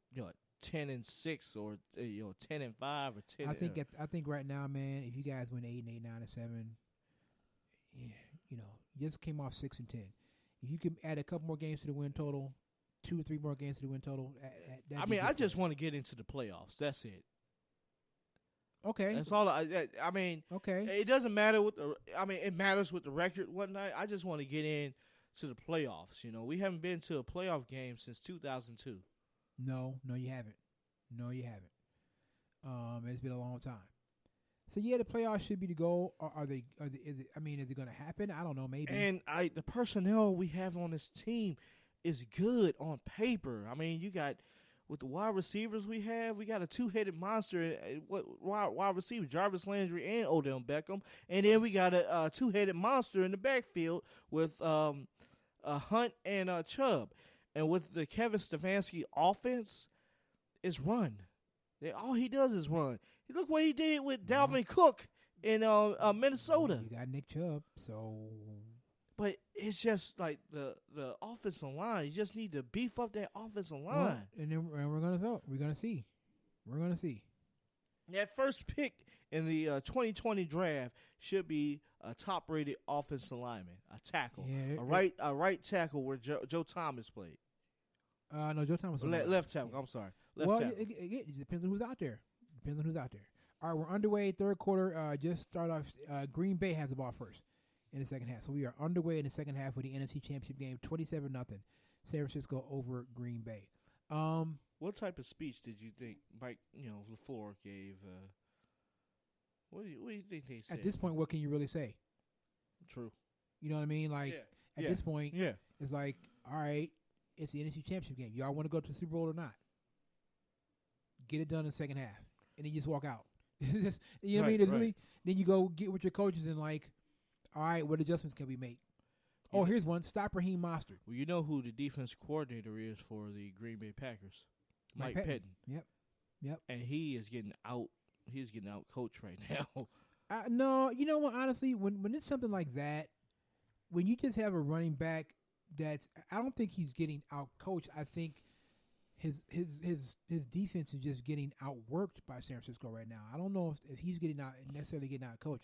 or 10-5 or 10. I think right now, man, if you guys win 8 and 8, 9 and 7, you just came off 6 and 10. If you can add a couple more games to the win total, 2 or 3 more games to the win total. I just want to get into the playoffs. That's it. Okay. That's all. I mean, okay. It doesn't matter it matters with the record, whatnot. I just want to get in to the playoffs. We haven't been to a playoff game since 2002. No, you haven't. It's been a long time. So yeah, the playoffs should be the goal. Is it going to happen? I don't know. Maybe. And the personnel we have on this team is good on paper. I mean, you got. With the wide receivers we got a two-headed monster. Wide receiver, Jarvis Landry and Odell Beckham. And then we got a two-headed monster in the backfield with Hunt and Chubb. And with the Kevin Stefanski offense, it's run. All he does is run. Look what he did with Dalvin Cook in Minnesota. You got Nick Chubb, so. But it's just like the offensive line. You just need to beef up that offensive line. Well, and then we're gonna see. That first pick in the 2020 draft should be a top-rated offensive lineman, a tackle, a right tackle where Joe Thomas played. No, Joe Thomas. Left tackle. I'm sorry. Left tackle. It depends on who's out there. All right, we're underway. Third quarter. Just start off. Green Bay has the ball first in the second half. So we are underway in the second half with the NFC Championship game. 27-0. San Francisco over Green Bay. What type of speech did you think Mike, LaFleur gave? What do you think they said? At this point, what can you really say? True. You know what I mean? Like at this point, it's like, all right, it's the NFC Championship game. Y'all want to go to the Super Bowl or not? Get it done in the second half, and then you just walk out. You know what I mean? It's really. Then you go get with your coaches and like, all right, what adjustments can we make? Oh, here's one. Stop Raheem Mostert. Well, you know who the defense coordinator is for the Green Bay Packers? Mike Pettin. Yep. And he is getting out. He's getting out coached right now. No, you know what? Honestly, when it's something like that, when you just have a running back that's, I don't think he's getting out coached. I think his defense is just getting outworked by San Francisco right now. I don't know if he's necessarily getting out coached.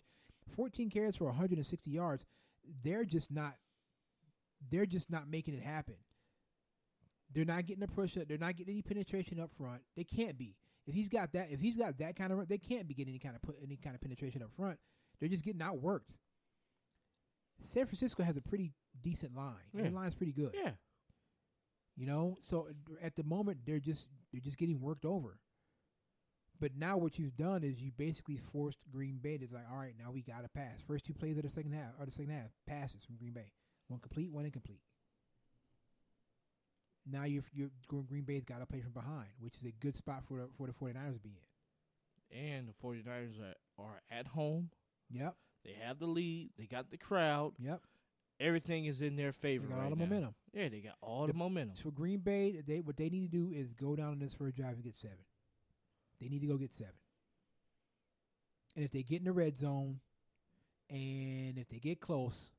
14 carries for 160 yards. They're just not making it happen. They're not getting a push up. They're not getting any penetration up front. They can't be. If he's got that kind of, they can't be getting any kind of penetration up front. They're just getting outworked. San Francisco has a pretty decent line. Their line's pretty good. Yeah. So at the moment they're just getting worked over. But now what you've done is you basically forced Green Bay to like, all right, now we got to pass. First two plays of the second half, passes from Green Bay. One complete, one incomplete. Now you're Green Bay's got to play from behind, which is a good spot for the 49ers to be in. And the 49ers are at home. Yep. They have the lead. They got the crowd. Yep. Everything is in their favor. They got all the momentum. Yeah, they got all the momentum. For Green Bay, what they need to do is go down on this first drive and get 7. They need to go get 7. And if they get in the red zone, and if they get close,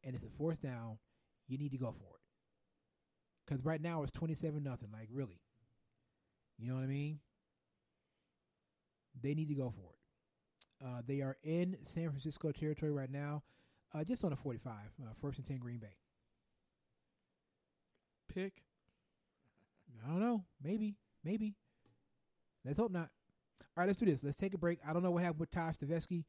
and it's a fourth down, you need to go for it. Because right now it's 27-0. Like, really. You know what I mean? They need to go for it. They are in San Francisco territory right now, just on a 45. First and 10 Green Bay. Pick? I don't know. Maybe. Let's hope not. All right, let's do this. Let's take a break. I don't know what happened with Taje Staveskie.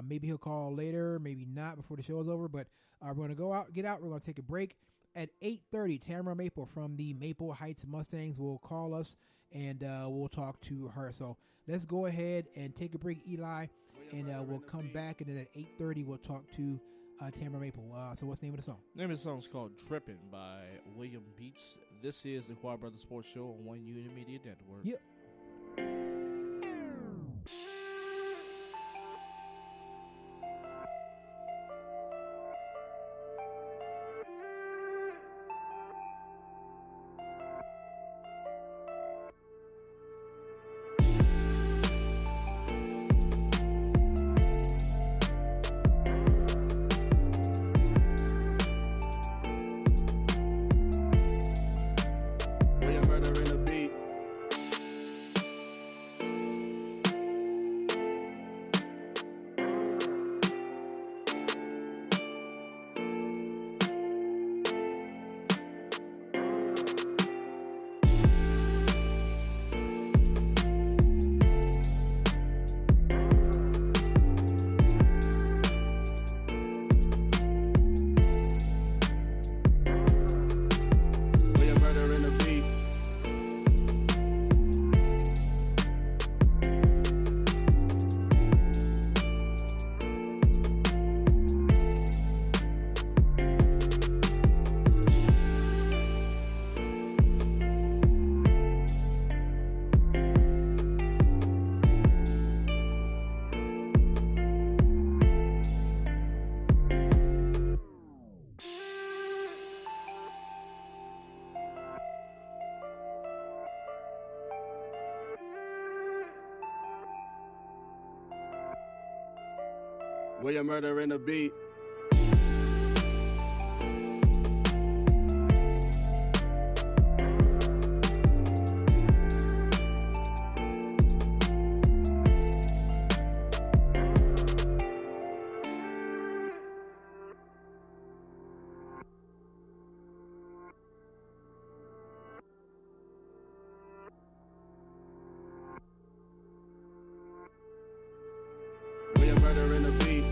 Maybe he'll call later, maybe not before the show is over. But we're going to get out. We're going to take a break. At 8:30, Tamara Maple from the Maple Heights Mustangs will call us, and we'll talk to her. So let's go ahead and take a break, Eli, and we'll come back. And then at 8:30, we'll talk to Tamara Maple. So what's the name of the song? The name of the song is called Trippin' by William Beats. This is the Quad Brothers Sports Show on One Unit Media Network. Yep. Where your murder in the beat. Where your murder in the beat.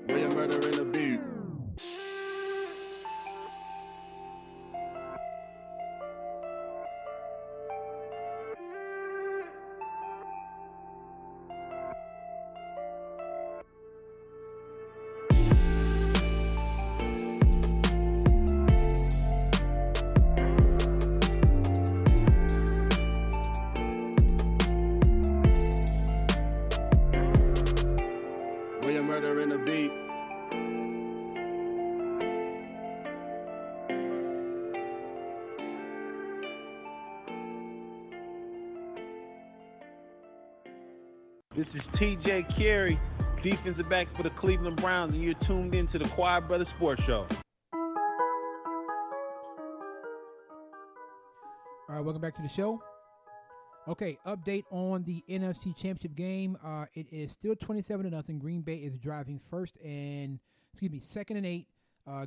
Where your murder in the beat. Where your murder in the beat. This is TJ Carey, defensive back for the Cleveland Browns, and you're tuned in to the Quiet Brother Sports Show. All right, welcome back to the show. Okay, update on the NFC Championship game. It is still 27-0. Green Bay is driving second and 8.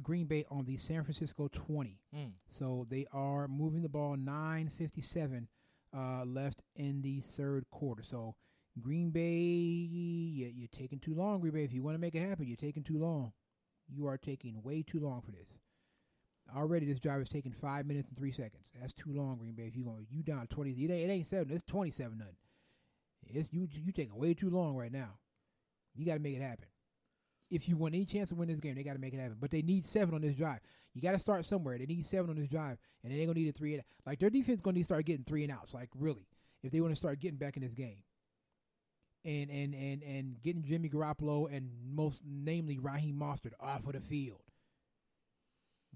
Green Bay on the San Francisco 20. So they are moving the ball. 9:57 left in the third quarter. So Green Bay, you're taking too long, Green Bay. If you want to make it happen, you're taking too long. You are taking way too long for this. Already, this drive is taking 5 minutes and 3 seconds. That's too long, Green Bay. If you down 20, it ain't 7. It's 27-0. It's you taking way too long right now. You got to make it happen. If you want any chance to win this game, they got to make it happen. But they need 7 on this drive. You got to start somewhere. They need 7 on this drive, and they're gonna need a 3 and like their defense gonna need to start getting 3 and outs. Like really, if they want to start getting back in this game. And getting Jimmy Garoppolo and most namely Raheem Mostert off of the field.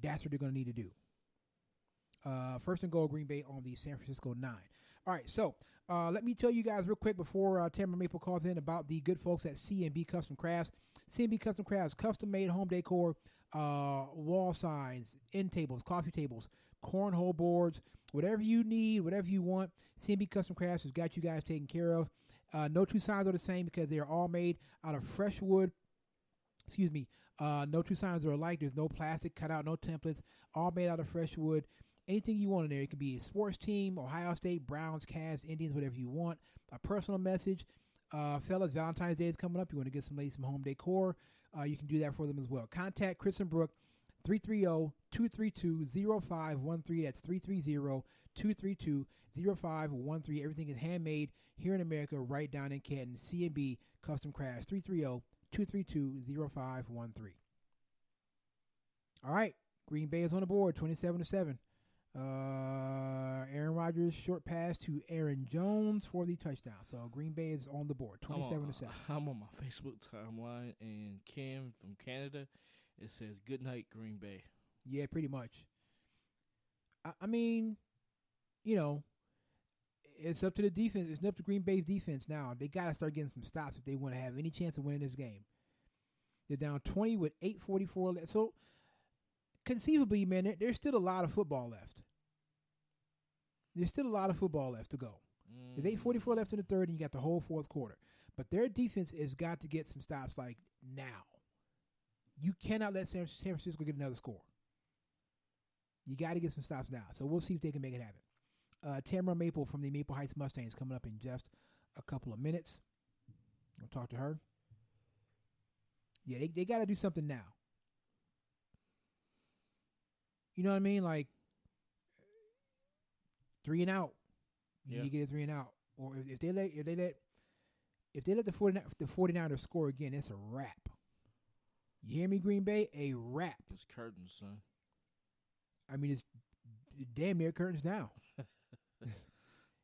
That's what they're going to need to do. First and goal, Green Bay on the San Francisco 9. All right, so let me tell you guys real quick before Tamara Maple calls in about the good folks at C&B Custom Crafts. C&B Custom Crafts, custom-made home decor, wall signs, end tables, coffee tables, cornhole boards, whatever you need, whatever you want. C&B Custom Crafts has got you guys taken care of. No two signs are the same because they are all made out of fresh wood. No two signs are alike. There's no plastic cut out, no templates. All made out of fresh wood. Anything you want in there. It could be a sports team, Ohio State, Browns, Cavs, Indians, whatever you want. A personal message. Fellas, Valentine's Day is coming up. You want to get some ladies some home decor. You can do that for them as well. Contact Chris and Brooke, 330-232-0513. That's 330-232-0513. Everything is handmade here in America, right down in Canton. C&B Custom Crafts, 330-232-0513. All right, Green Bay is on the board, 27-7. Aaron Rodgers short pass to Aaron Jones for the touchdown. So Green Bay is on the board, 27-7. I'm on my Facebook timeline, and Kim from Canada, it says "Good night, Green Bay." Yeah, pretty much. I mean, you know, it's up to the defense. It's up to Green Bay's defense now. They got to start getting some stops if they want to have any chance of winning this game. They're down 20 with 8:44 left. So conceivably, man, there's still a lot of football left. There's still a lot of football left to go. There's 8:44 left in the third, and you got the whole fourth quarter. But their defense has got to get some stops like now. You cannot let San Francisco get another score. You got to get some stops now. So we'll see if they can make it happen. Tamara Maple from the Maple Heights Mustangs coming up in just a couple of minutes. I'll talk to her. Yeah, they got to do something now. You know what I mean? Like, 3 and out. You need to get a 3 and out. Or if they let the 49ers score again, it's a wrap. You hear me, Green Bay? A wrap. It's curtains, son. I mean, it's damn near curtains down.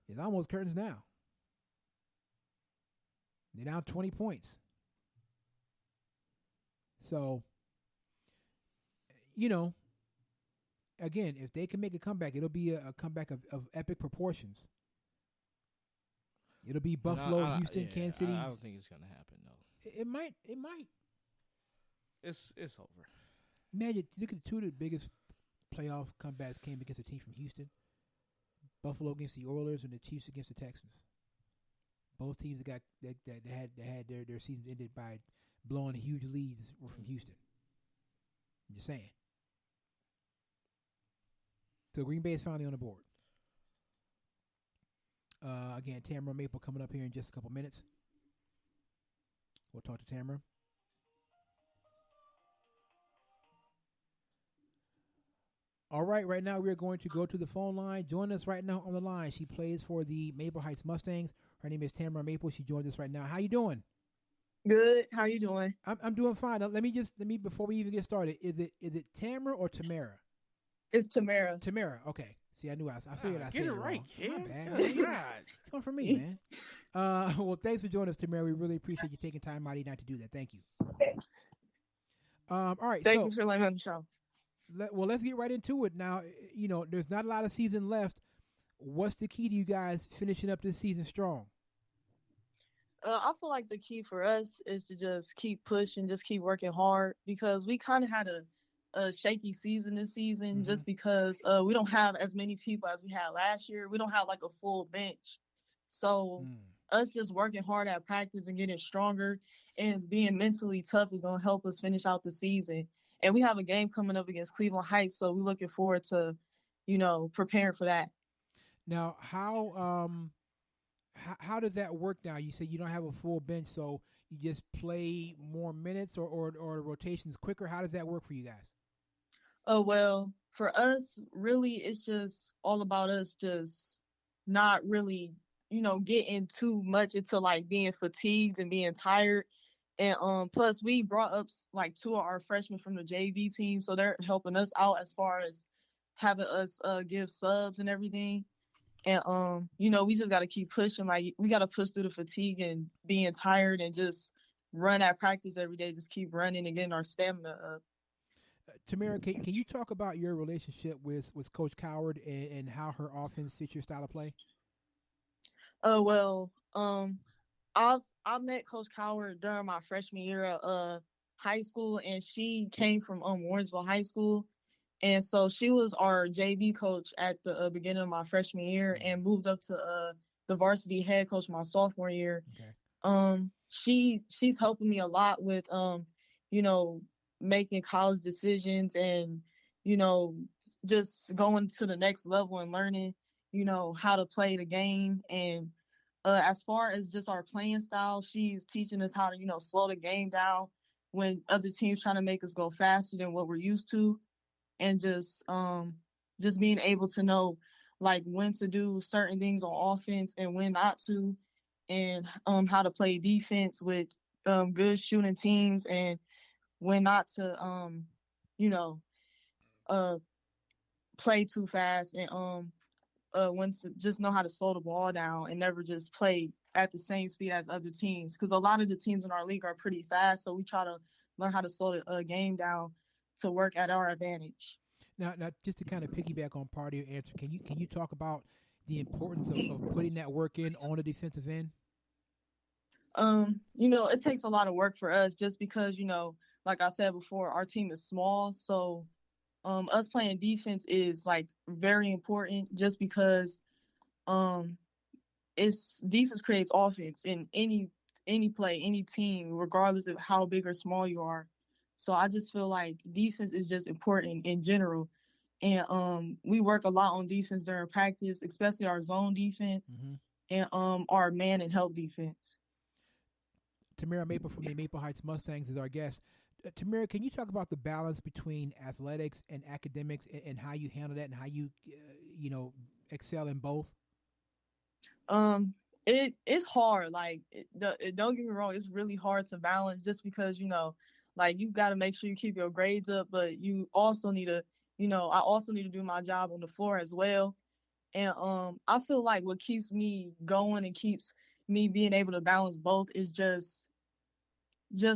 It's almost curtains down. They're down 20 points. So, again, if they can make a comeback, it'll be a comeback of epic proportions. It'll be Buffalo, Houston, Kansas City. I don't think it's going to happen, though. It might. It's over. Imagine, look at two of the biggest playoff comebacks came against a team from Houston. Buffalo against the Oilers and the Chiefs against the Texans. Both teams that had their seasons ended by blowing huge leads were from Houston. I'm just saying. So Green Bay is finally on the board. Again, Tamara Maple coming up here in just a couple minutes. We'll talk to Tamara. All right now we are going to go to the phone line. Join us right now on the line. She plays for the Maple Heights Mustangs. Her name is Tamara Maple. She joins us right now. How you doing? Good. How you doing? I'm doing fine. Now, let me before we even get started. Is it Tamara or Tamara? It's Tamara. Tamara. Okay. See, I knew I figured I said it right. Kid. My bad. God. Come from me, man. Well, thanks for joining us, Tamara. We really appreciate you taking time out of your night to do that. Thank you. All right. Thank you for letting me on the show. Let's get right into it now. There's not a lot of season left. What's the key to you guys finishing up this season strong? I feel like the key for us is to just keep pushing, just keep working hard, because we kind of had a shaky season this season, just because we don't have as many people as we had last year. We don't have like a full bench. So us just working hard at practice and getting stronger and being mentally tough is going to help us finish out the season. And we have a game coming up against Cleveland Heights, so we're looking forward to, preparing for that. Now, how does that work now? You said you don't have a full bench, so you just play more minutes or the rotations quicker. How does that work for you guys? Oh, well, for us, really, it's just all about us just not really, getting too much into like being fatigued and being tired. And plus, we brought up like 2 of our freshmen from the JV team, so they're helping us out as far as having us give subs and everything. And we just got to keep pushing. Like, we got to push through the fatigue and being tired and just run at practice every day. Just keep running and getting our stamina up. Tamara, can you talk about your relationship with Coach Coward and how her offense fits your style of play? I met Coach Coward during my freshman year of high school, and she came from Warrensville High School. And so she was our JV coach at the beginning of my freshman year and moved up to the varsity head coach my sophomore year. Okay. She's helping me a lot with, making college decisions and, just going to the next level and learning, how to play the game. And as far as just our playing style, she's teaching us how to, slow the game down when other teams trying to make us go faster than what we're used to. And just being able to know like when to do certain things on offense and when not to, and how to play defense with good shooting teams and when not to play too fast, and when to just know how to slow the ball down and never just play at the same speed as other teams, because a lot of the teams in our league are pretty fast, so we try to learn how to slow the game down to work at our advantage. Now, just to kind of piggyback on part of your answer, can you talk about the importance of putting that work in on the defensive end? It takes a lot of work for us just because, like I said before, our team is small. So us playing defense is like very important just because defense creates offense in any play, any team, regardless of how big or small you are. So I just feel like defense is just important in general. And we work a lot on defense during practice, especially our zone defense and our man and help defense. Tamara Maple from the Maple Heights Mustangs is our guest. Tamara, can you talk about the balance between athletics and academics and how you handle that and how you, excel in both? It's hard. Like, don't get me wrong, it's really hard to balance just because, like, you got to make sure you keep your grades up, but you also need to, I also need to do my job on the floor as well. And I feel like what keeps me going and keeps me being able to balance both is just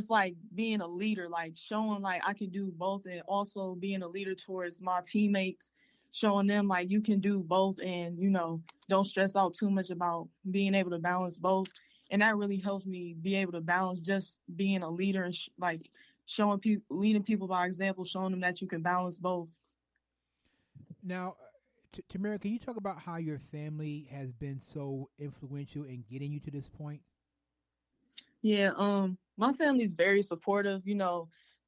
like being a leader, like showing like I can do both, and also being a leader towards my teammates, showing them like you can do both, and don't stress out too much about being able to balance both. And that really helps me be able to balance just being a leader and like showing people, leading people by example, showing them that you can balance both. Now, Tamara, can you talk about how your family has been so influential in getting you to this point? Yeah, my family's very supportive.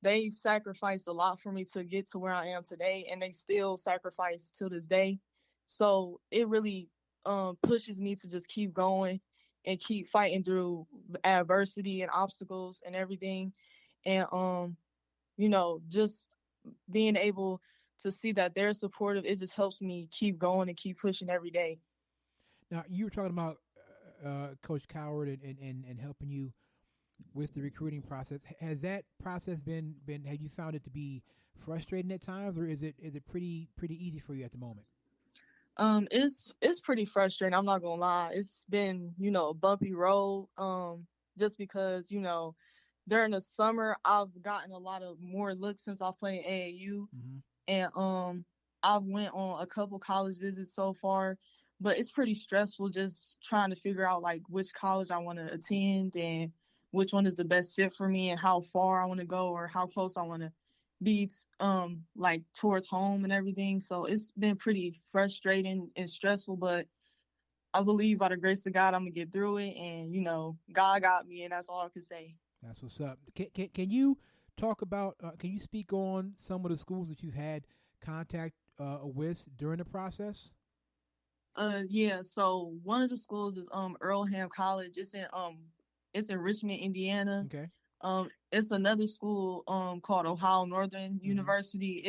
They sacrificed a lot for me to get to where I am today, and they still sacrifice to this day. So it really pushes me to just keep going and keep fighting through adversity and obstacles and everything. And just being able to see that they're supportive, it just helps me keep going and keep pushing every day. Now, you were talking about Coach Coward and helping you with the recruiting process. Has that process been have you found it to be frustrating at times, or is it pretty easy for you at the moment? It's pretty frustrating. I'm not gonna lie. It's been, a bumpy road. Just because, during the summer I've gotten a lot of more looks since I played AAU. Mm-hmm. And I went on a couple college visits so far, but it's pretty stressful just trying to figure out like which college I want to attend and which one is the best fit for me and how far I want to go or how close I want to be like towards home and everything. So it's been pretty frustrating and stressful, but I believe by the grace of God I'm gonna get through it, and God got me, and that's all I can say. That's what's up. Can you talk about can you speak on some of the schools that you've had contact with during the process? Yeah, so one of the schools is Earlham College. It's in Richmond, Indiana. Okay. It's another school called Ohio Northern University.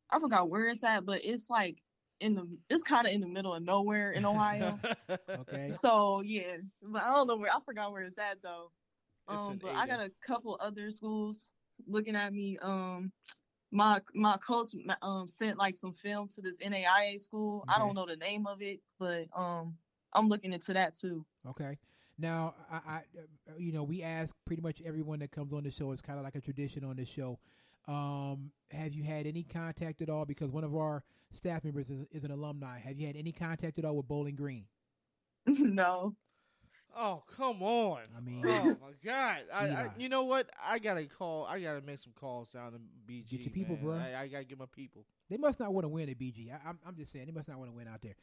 I forgot where it's at, but it's like it's kind of in the middle of nowhere in Ohio. Okay. So yeah, but I don't know where. I forgot where it's at though. But I got a couple other schools looking at me. My coach sent like some film to this NAIA school. Okay. I don't know the name of it, but I'm looking into that too. Okay. Now, I we ask pretty much everyone that comes on the show. It's kind of like a tradition on this show. Have you had any contact at all? Because one of our staff members is an alumni. Have you had any contact at all with Bowling Green? No. Oh, come on. I mean, oh my God. You know what? I gotta make some calls down to BG. Get your people, bro. I gotta get my people. They must not want to win at BG. I'm just saying, they must not want to win out there.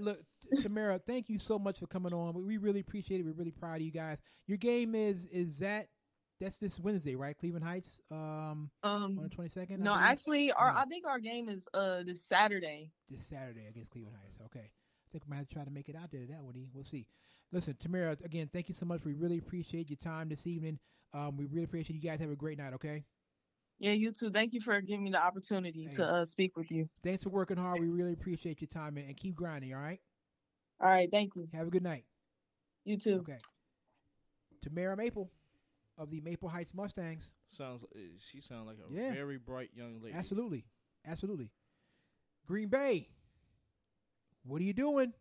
Look, Tamara, thank you so much for coming on. We really appreciate it. We're really proud of you guys. Your game is that's this Wednesday, right? Cleveland Heights, on the 22nd. No, actually, I think our game is this Saturday. This Saturday against Cleveland Heights. Okay, I think we might have to try to make it out there to that one. We'll see. Listen, Tamara, again, thank you so much. We really appreciate your time this evening. We really appreciate you guys. Have a great night. Okay. Yeah, you too. Thank you for giving me the opportunity to speak with you. Thanks for working hard. We really appreciate your time, and keep grinding, all right? All right, thank you. Have a good night. You too. Okay. Tamara Maple of the Maple Heights Mustangs. She sounds like a very bright young lady. Absolutely. Absolutely. Green Bay, what are you doing?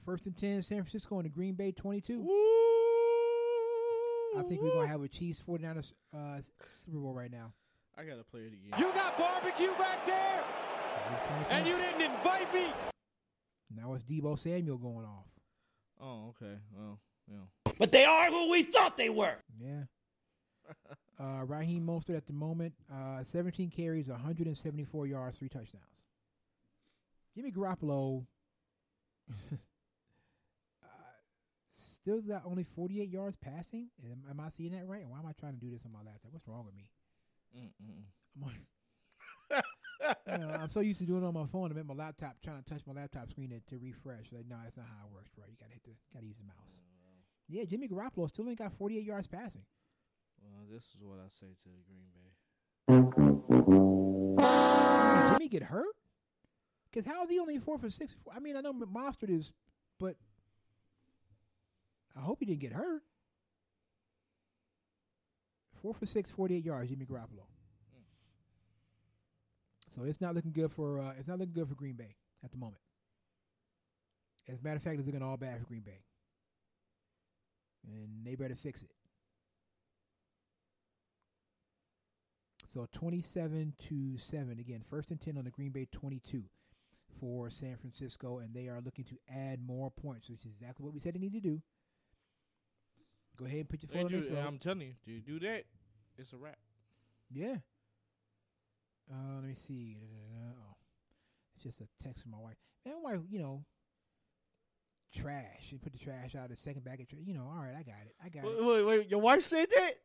1st and 10, San Francisco in the Green Bay 22. Woo! I think we're going to have a Chiefs 49ers Super Bowl right now. I got to play it again. You got barbecue back there, and you didn't invite me. Now it's Deebo Samuel going off. Oh, okay. Well, yeah. But they are who we thought they were. Yeah. Raheem Mostert at the moment, 17 carries, 174 yards, 3 touchdowns. Jimmy Garoppolo still got only 48 yards passing. Am I seeing that right? Why am I trying to do this on my laptop? What's wrong with me? I'm so used to doing it on my phone. I'm at my laptop, trying to touch my laptop screen to refresh. Like, no, that's not how it works, bro. You gotta use the mouse. Yeah, Jimmy Garoppolo still ain't got 48 yards passing. Well, this is what I say to the Green Bay. Did Jimmy get hurt? Because how is he only 4 for 6? I mean, I know Mostert is, but I hope he didn't get hurt. 4 for 6, 48 yards, Jimmy Garoppolo. So it's not looking good for Green Bay at the moment. As a matter of fact, it's looking all bad for Green Bay, and they better fix it. So 27-7 again, 1st and 10 on the Green Bay 22 for San Francisco, and they are looking to add more points, which is exactly what we said they need to do. Go ahead and put your foot on this road. I'm telling you, do you do that? It's a wrap. Yeah. Let me see. Oh, it's just a text from my wife. Man, my wife, trash. She put the trash out. The second bag of trash. All right, I got it. Wait. Your wife said that?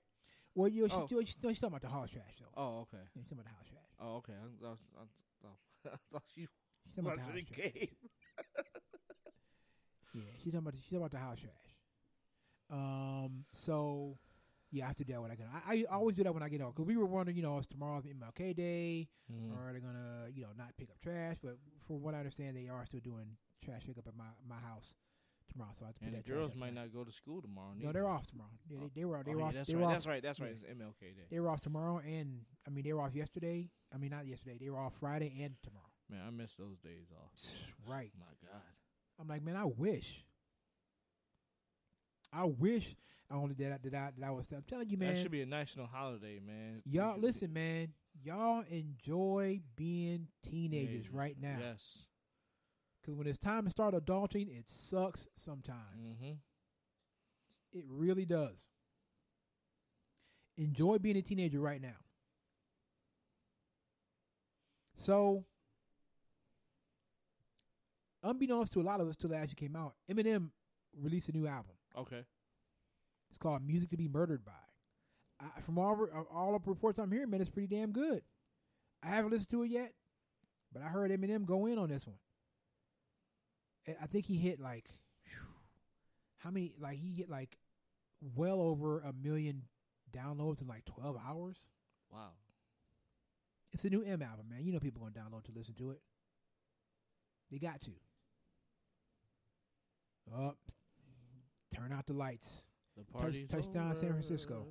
Well, she's talking about the house trash, though. Oh, okay. Yeah, she's talking about the house trash. Oh, okay. I thought she's talking about the house trash. Yeah, she's talking about the house trash. So, yeah, I have to do that when I get on. I always do that when I get on, because we were wondering, it's tomorrow's MLK Day, or are they gonna, not pick up trash? But from what I understand, they are still doing trash pickup at my house tomorrow. So I have to put that. And the girls might not go to school tomorrow. No, they're off tomorrow. Yeah, they were off. That's right. That's right. It's MLK Day. They were off tomorrow, and they were off yesterday. I mean, not yesterday. They were off Friday and tomorrow. Man, I miss those days off. Right. My God. I'm like, man, I wish I only did I was. I'm telling you, man. That should be a national holiday, man. Y'all listen, man. Y'all enjoy being teenagers right now. Yes. Because when it's time to start adulting, it sucks sometimes. Mm-hmm. It really does. Enjoy being a teenager right now. So, unbeknownst to a lot of us, till it actually came out, Eminem released a new album. Okay. It's called Music to Be Murdered By. From all the reports I'm hearing, man, it's pretty damn good. I haven't listened to it yet, but I heard Eminem go in on this one. I think he hit how many? He hit well over 1 million downloads in 12 hours. Wow. It's a new M album, man. People gonna download to listen to it. They got to. Oh, turn out the lights. The party's touchdown, over. San Francisco.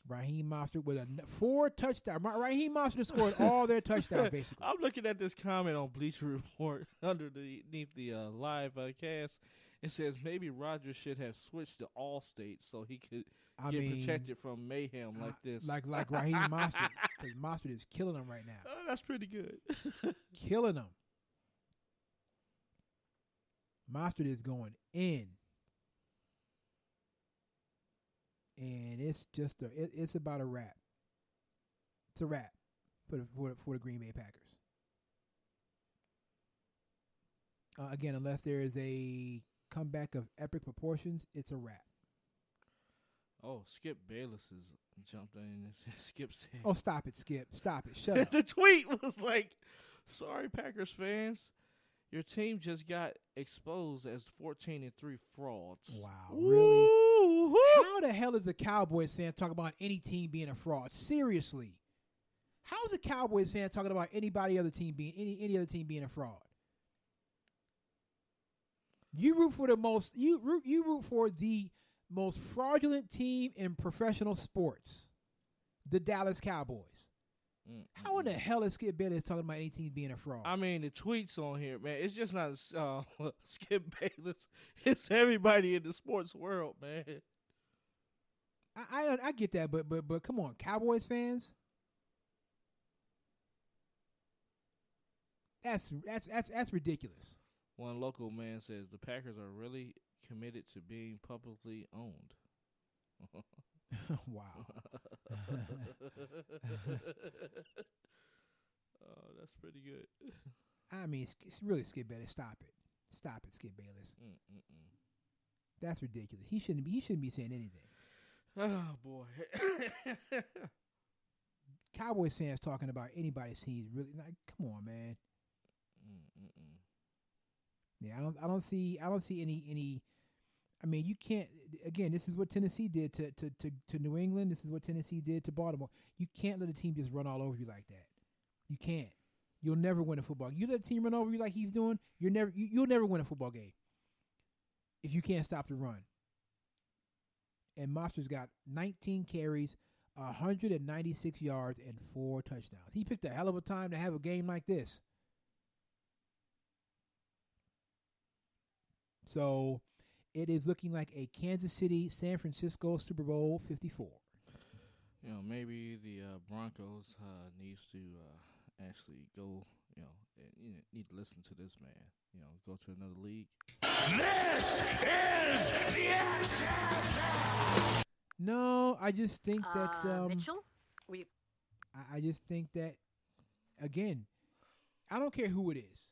Raheem Mostert with 4 touchdowns. Raheem Mostert scored all their touchdowns, basically. I'm looking at this comment on Bleacher Report underneath the live cast. It says maybe Rodgers should have switched to Allstate so he could get protected from mayhem like this. Like Raheem Mostert, because Mostert is killing them right now. Oh, that's pretty good. Killing them. Mostert is going in. And it's just it's about a wrap. It's a wrap for the Green Bay Packers. Again, unless there is a comeback of epic proportions, it's a wrap. Oh, Skip Bayless has jumped in and said, Skip said, "Oh, stop it, Skip! Stop it! Shut up!" The tweet was like, "Sorry, Packers fans, your team just got exposed as 14-3 frauds." Wow, really? How the hell is a Cowboys fan talking about any team being a fraud? Seriously, how is a Cowboys fan talking about any other team being a fraud? You root for the most fraudulent team in professional sports, the Dallas Cowboys. How in the hell is Skip Bayless talking about any team being a fraud? I mean, the tweets on here, man, it's just not Skip Bayless. It's everybody in the sports world, man. I get that, but come on, Cowboys fans. That's ridiculous. One local man says the Packers are really committed to being publicly owned. Wow. Oh, that's pretty good. I mean, it's really Skip Bayless. Stop it, Skip Bayless. That's ridiculous. He shouldn't be saying anything. Oh boy. Cowboys fans talking about anybody's team really come on, man. Yeah, I don't see any. I mean, you can't. Again, this is what Tennessee did to New England. This is what Tennessee did to Baltimore. You can't let a team just run all over you like that. You can't. You'll never win a football. You let the team run over you like he's doing. You'll never win a football game if you can't stop the run. And Monster's got 19 carries, 196 yards, and 4 touchdowns. He picked a hell of a time to have a game like this. So it is looking like a Kansas City, San Francisco Super Bowl 54. Maybe the Broncos needs to actually go, need to listen to this man. Go to another league. This is the XFL. No, I just think that Mitchell. I just think that again, I don't care who it is.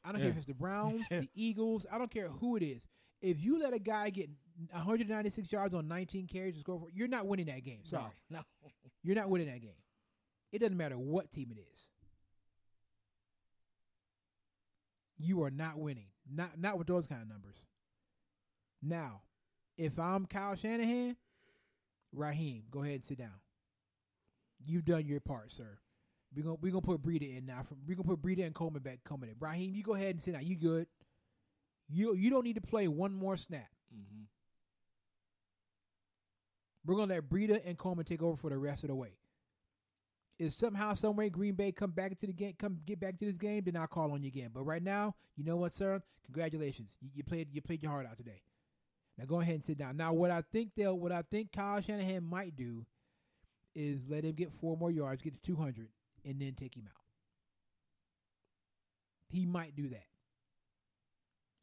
I don't care if it's the Browns, the Eagles. I don't care who it is. If you let a guy get 196 yards on 19 carries and score, you're not winning that game. Sorry, no, you're not winning that game. It doesn't matter what team it is. You are not winning. Not with those kind of numbers. Now, if I'm Kyle Shanahan, Raheem, go ahead and sit down. You've done your part, sir. We're gonna put Breida in now. We're gonna put Breida and Coleman back coming in. Raheem, you go ahead and sit down. You good? You don't need to play one more snap. Mm-hmm. We're gonna let Breida and Coleman take over for the rest of the way. If somehow, some way, Green Bay get back to this game, then I'll call on you again. But right now, you know what, sir? Congratulations, you played your heart out today. Now go ahead and sit down. Now, what I think Kyle Shanahan might do is let him get 4 more yards, get to 200, and then take him out. He might do that.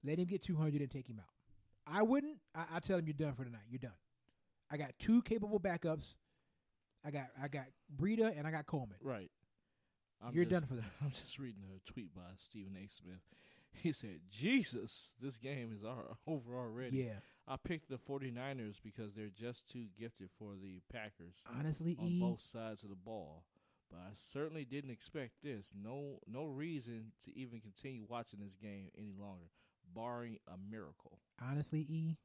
Let him get 200 and take him out. I wouldn't. I tell him you're done for the night. You're done. I got 2 capable backups. I got Breida and I got Coleman. Right. You're done for the night. I'm just reading a tweet by Stephen A. Smith. He said, Jesus, this game is over already. Yeah. I picked the 49ers because they're just too gifted for the Packers. Honestly, on both sides of the ball. But I certainly didn't expect this. No reason to even continue watching this game any longer, barring a miracle. Honestly,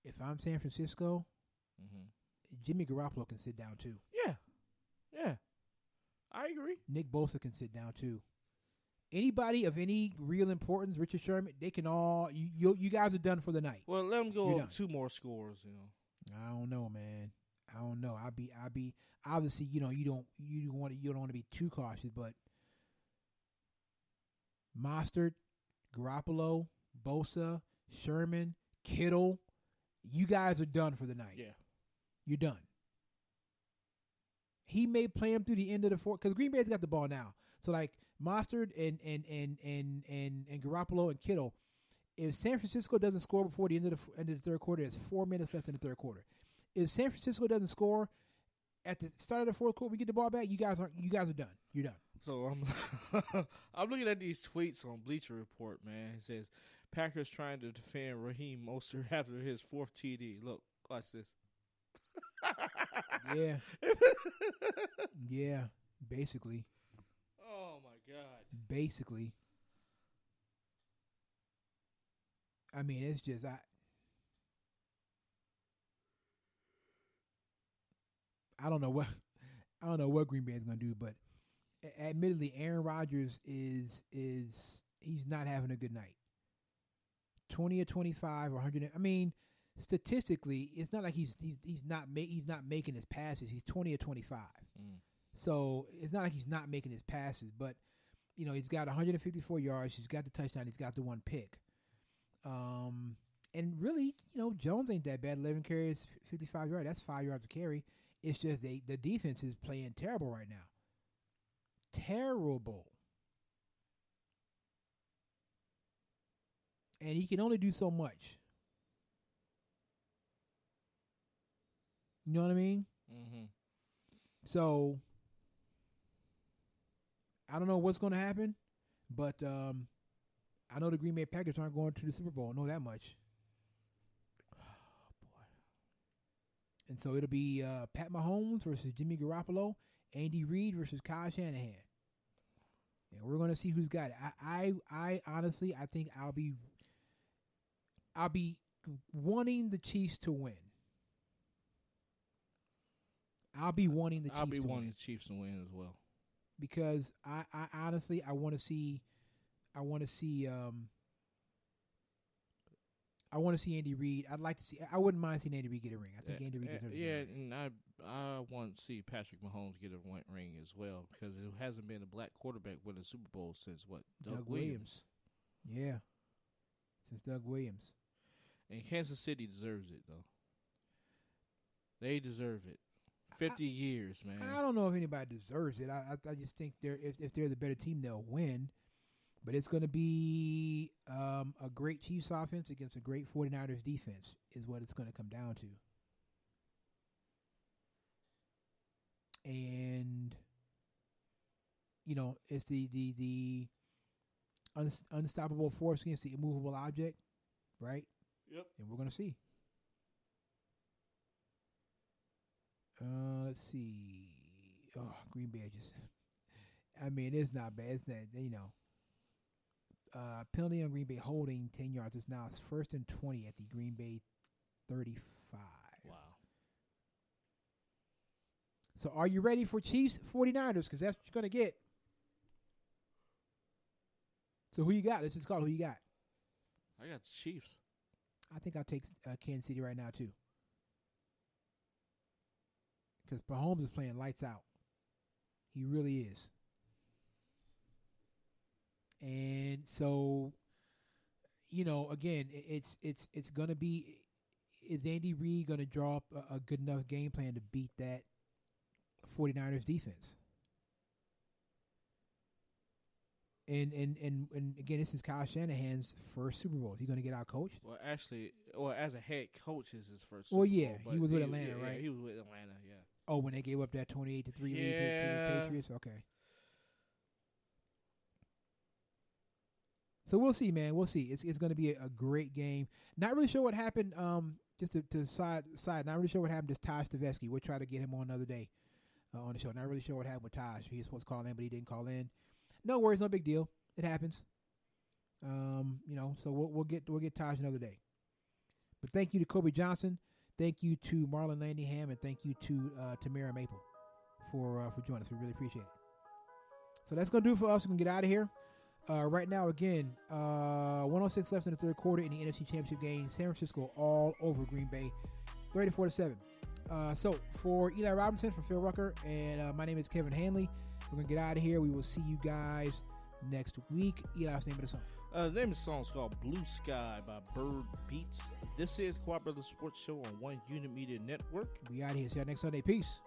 if I'm San Francisco, Jimmy Garoppolo can sit down too. Yeah. I agree. Nick Bosa can sit down too. Anybody of any real importance, Richard Sherman, they can all. You guys are done for the night. Well, let them go up 2 more scores. I don't know, man. I don't know. I'll be obviously. You don't want to be too cautious, but Mostert, Garoppolo, Bosa, Sherman, Kittle, you guys are done for the night. Yeah, you're done. He may play him through the end of the fourth because Green Bay's got the ball now. So like Mostert and Garoppolo and Kittle, if San Francisco doesn't score before the end of the third quarter, there's 4 minutes left in the third quarter. If San Francisco doesn't score at the start of the fourth quarter, we get the ball back. You guys are done. You're done. So I'm looking at these tweets on Bleacher Report, man. It says Packers trying to defend Raheem Mostert after his 4th TD. Look, watch this. Yeah. Yeah, basically. Oh, my God. Basically. I mean, it's just I don't know what Green Bay is going to do, but admittedly, Aaron Rodgers is he's not having a good night. 20 or 25 or 100. I mean, statistically, it's not like he's not making his passes. He's 20 or 25. So it's not like he's not making his passes, but he's got 154 yards. He's got the touchdown. He's got the 1 pick. And really, Jones ain't that bad. 11 carries, 55 yards. That's 5 yards a carry. It's just the defense is playing terrible right now. Terrible. And he can only do so much. You know what I mean? Mm-hmm. So I don't know what's going to happen, but I know the Green Bay Packers aren't going to the Super Bowl. I know that much. Oh, boy. And so it'll be Pat Mahomes versus Jimmy Garoppolo, Andy Reid versus Kyle Shanahan. And we're going to see who's got it. I honestly, I think I'll be wanting the Chiefs to win. I'll be wanting the Chiefs to win as well. because I honestly I want to see Andy Reid. I'd like to see. I wouldn't mind seeing Andy Reid get a ring. I think Andy Reid deserves a ring. And I want to see Patrick Mahomes get a ring as well because there hasn't been a black quarterback win a Super Bowl since what? Doug Williams. Yeah, since Doug Williams. And Kansas City deserves it though. They deserve it. 50 years, man. I don't know if anybody deserves it. I just think if they're the better team, they'll win. But it's going to be a great Chiefs offense against a great 49ers defense is what it's going to come down to. And, you know, it's the unstoppable force against the immovable object, right? Yep. And we're going to see. Let's see. Oh, Green Bay just. I mean, it's not bad. It's not, you know. Penalty on Green Bay holding 10 yards. It's now 1st and 20 at the Green Bay 35. Wow. So are you ready for Chiefs 49ers? Because that's what you're going to get. So who you got? Let's just call it who you got. I got the Chiefs. I think I'll take Kansas City right now, too. Because Mahomes is playing lights out. He really is. And so, you know, again, it's going to be, is Andy Reid going to draw up a good enough game plan to beat that 49ers defense? And again, this is Kyle Shanahan's first Super Bowl. Is he going to get out coached? Well, actually, as a head coach, is his first Super Bowl. Bowl. He was with Atlanta, right? He was with Atlanta, yeah. Oh, when they gave up that 28-3 lead to the Patriots? Okay. So we'll see, man. We'll see. It's going to be a great game. Not really sure what happened. Just to side. Not really sure what happened to Taje Staveskie. We'll try to get him on another day on the show. Not really sure what happened with Taje. He was supposed to call in, but he didn't call in. No worries, no big deal. It happens. You know. So we'll get Taje another day. But thank you to Kobe Johnson. Thank you to Marlon Landingham, and thank you to Tamara Maple for joining us. We really appreciate it. So that's going to do it for us. We can get out of here. Right now, again, 106 left in the third quarter in the NFC Championship game. San Francisco all over Green Bay, 34-7. So for Eli Robinson, for Phil Rucker, and my name is Kevin Hanley. We're going to get out of here. We will see you guys next week. Eli, what's the name of the song? The name of the song is called Blue Sky by Bird Beats. This is Quad Brothers Sports Show on One Unit Media Network. We out of here. See you next Sunday. Peace.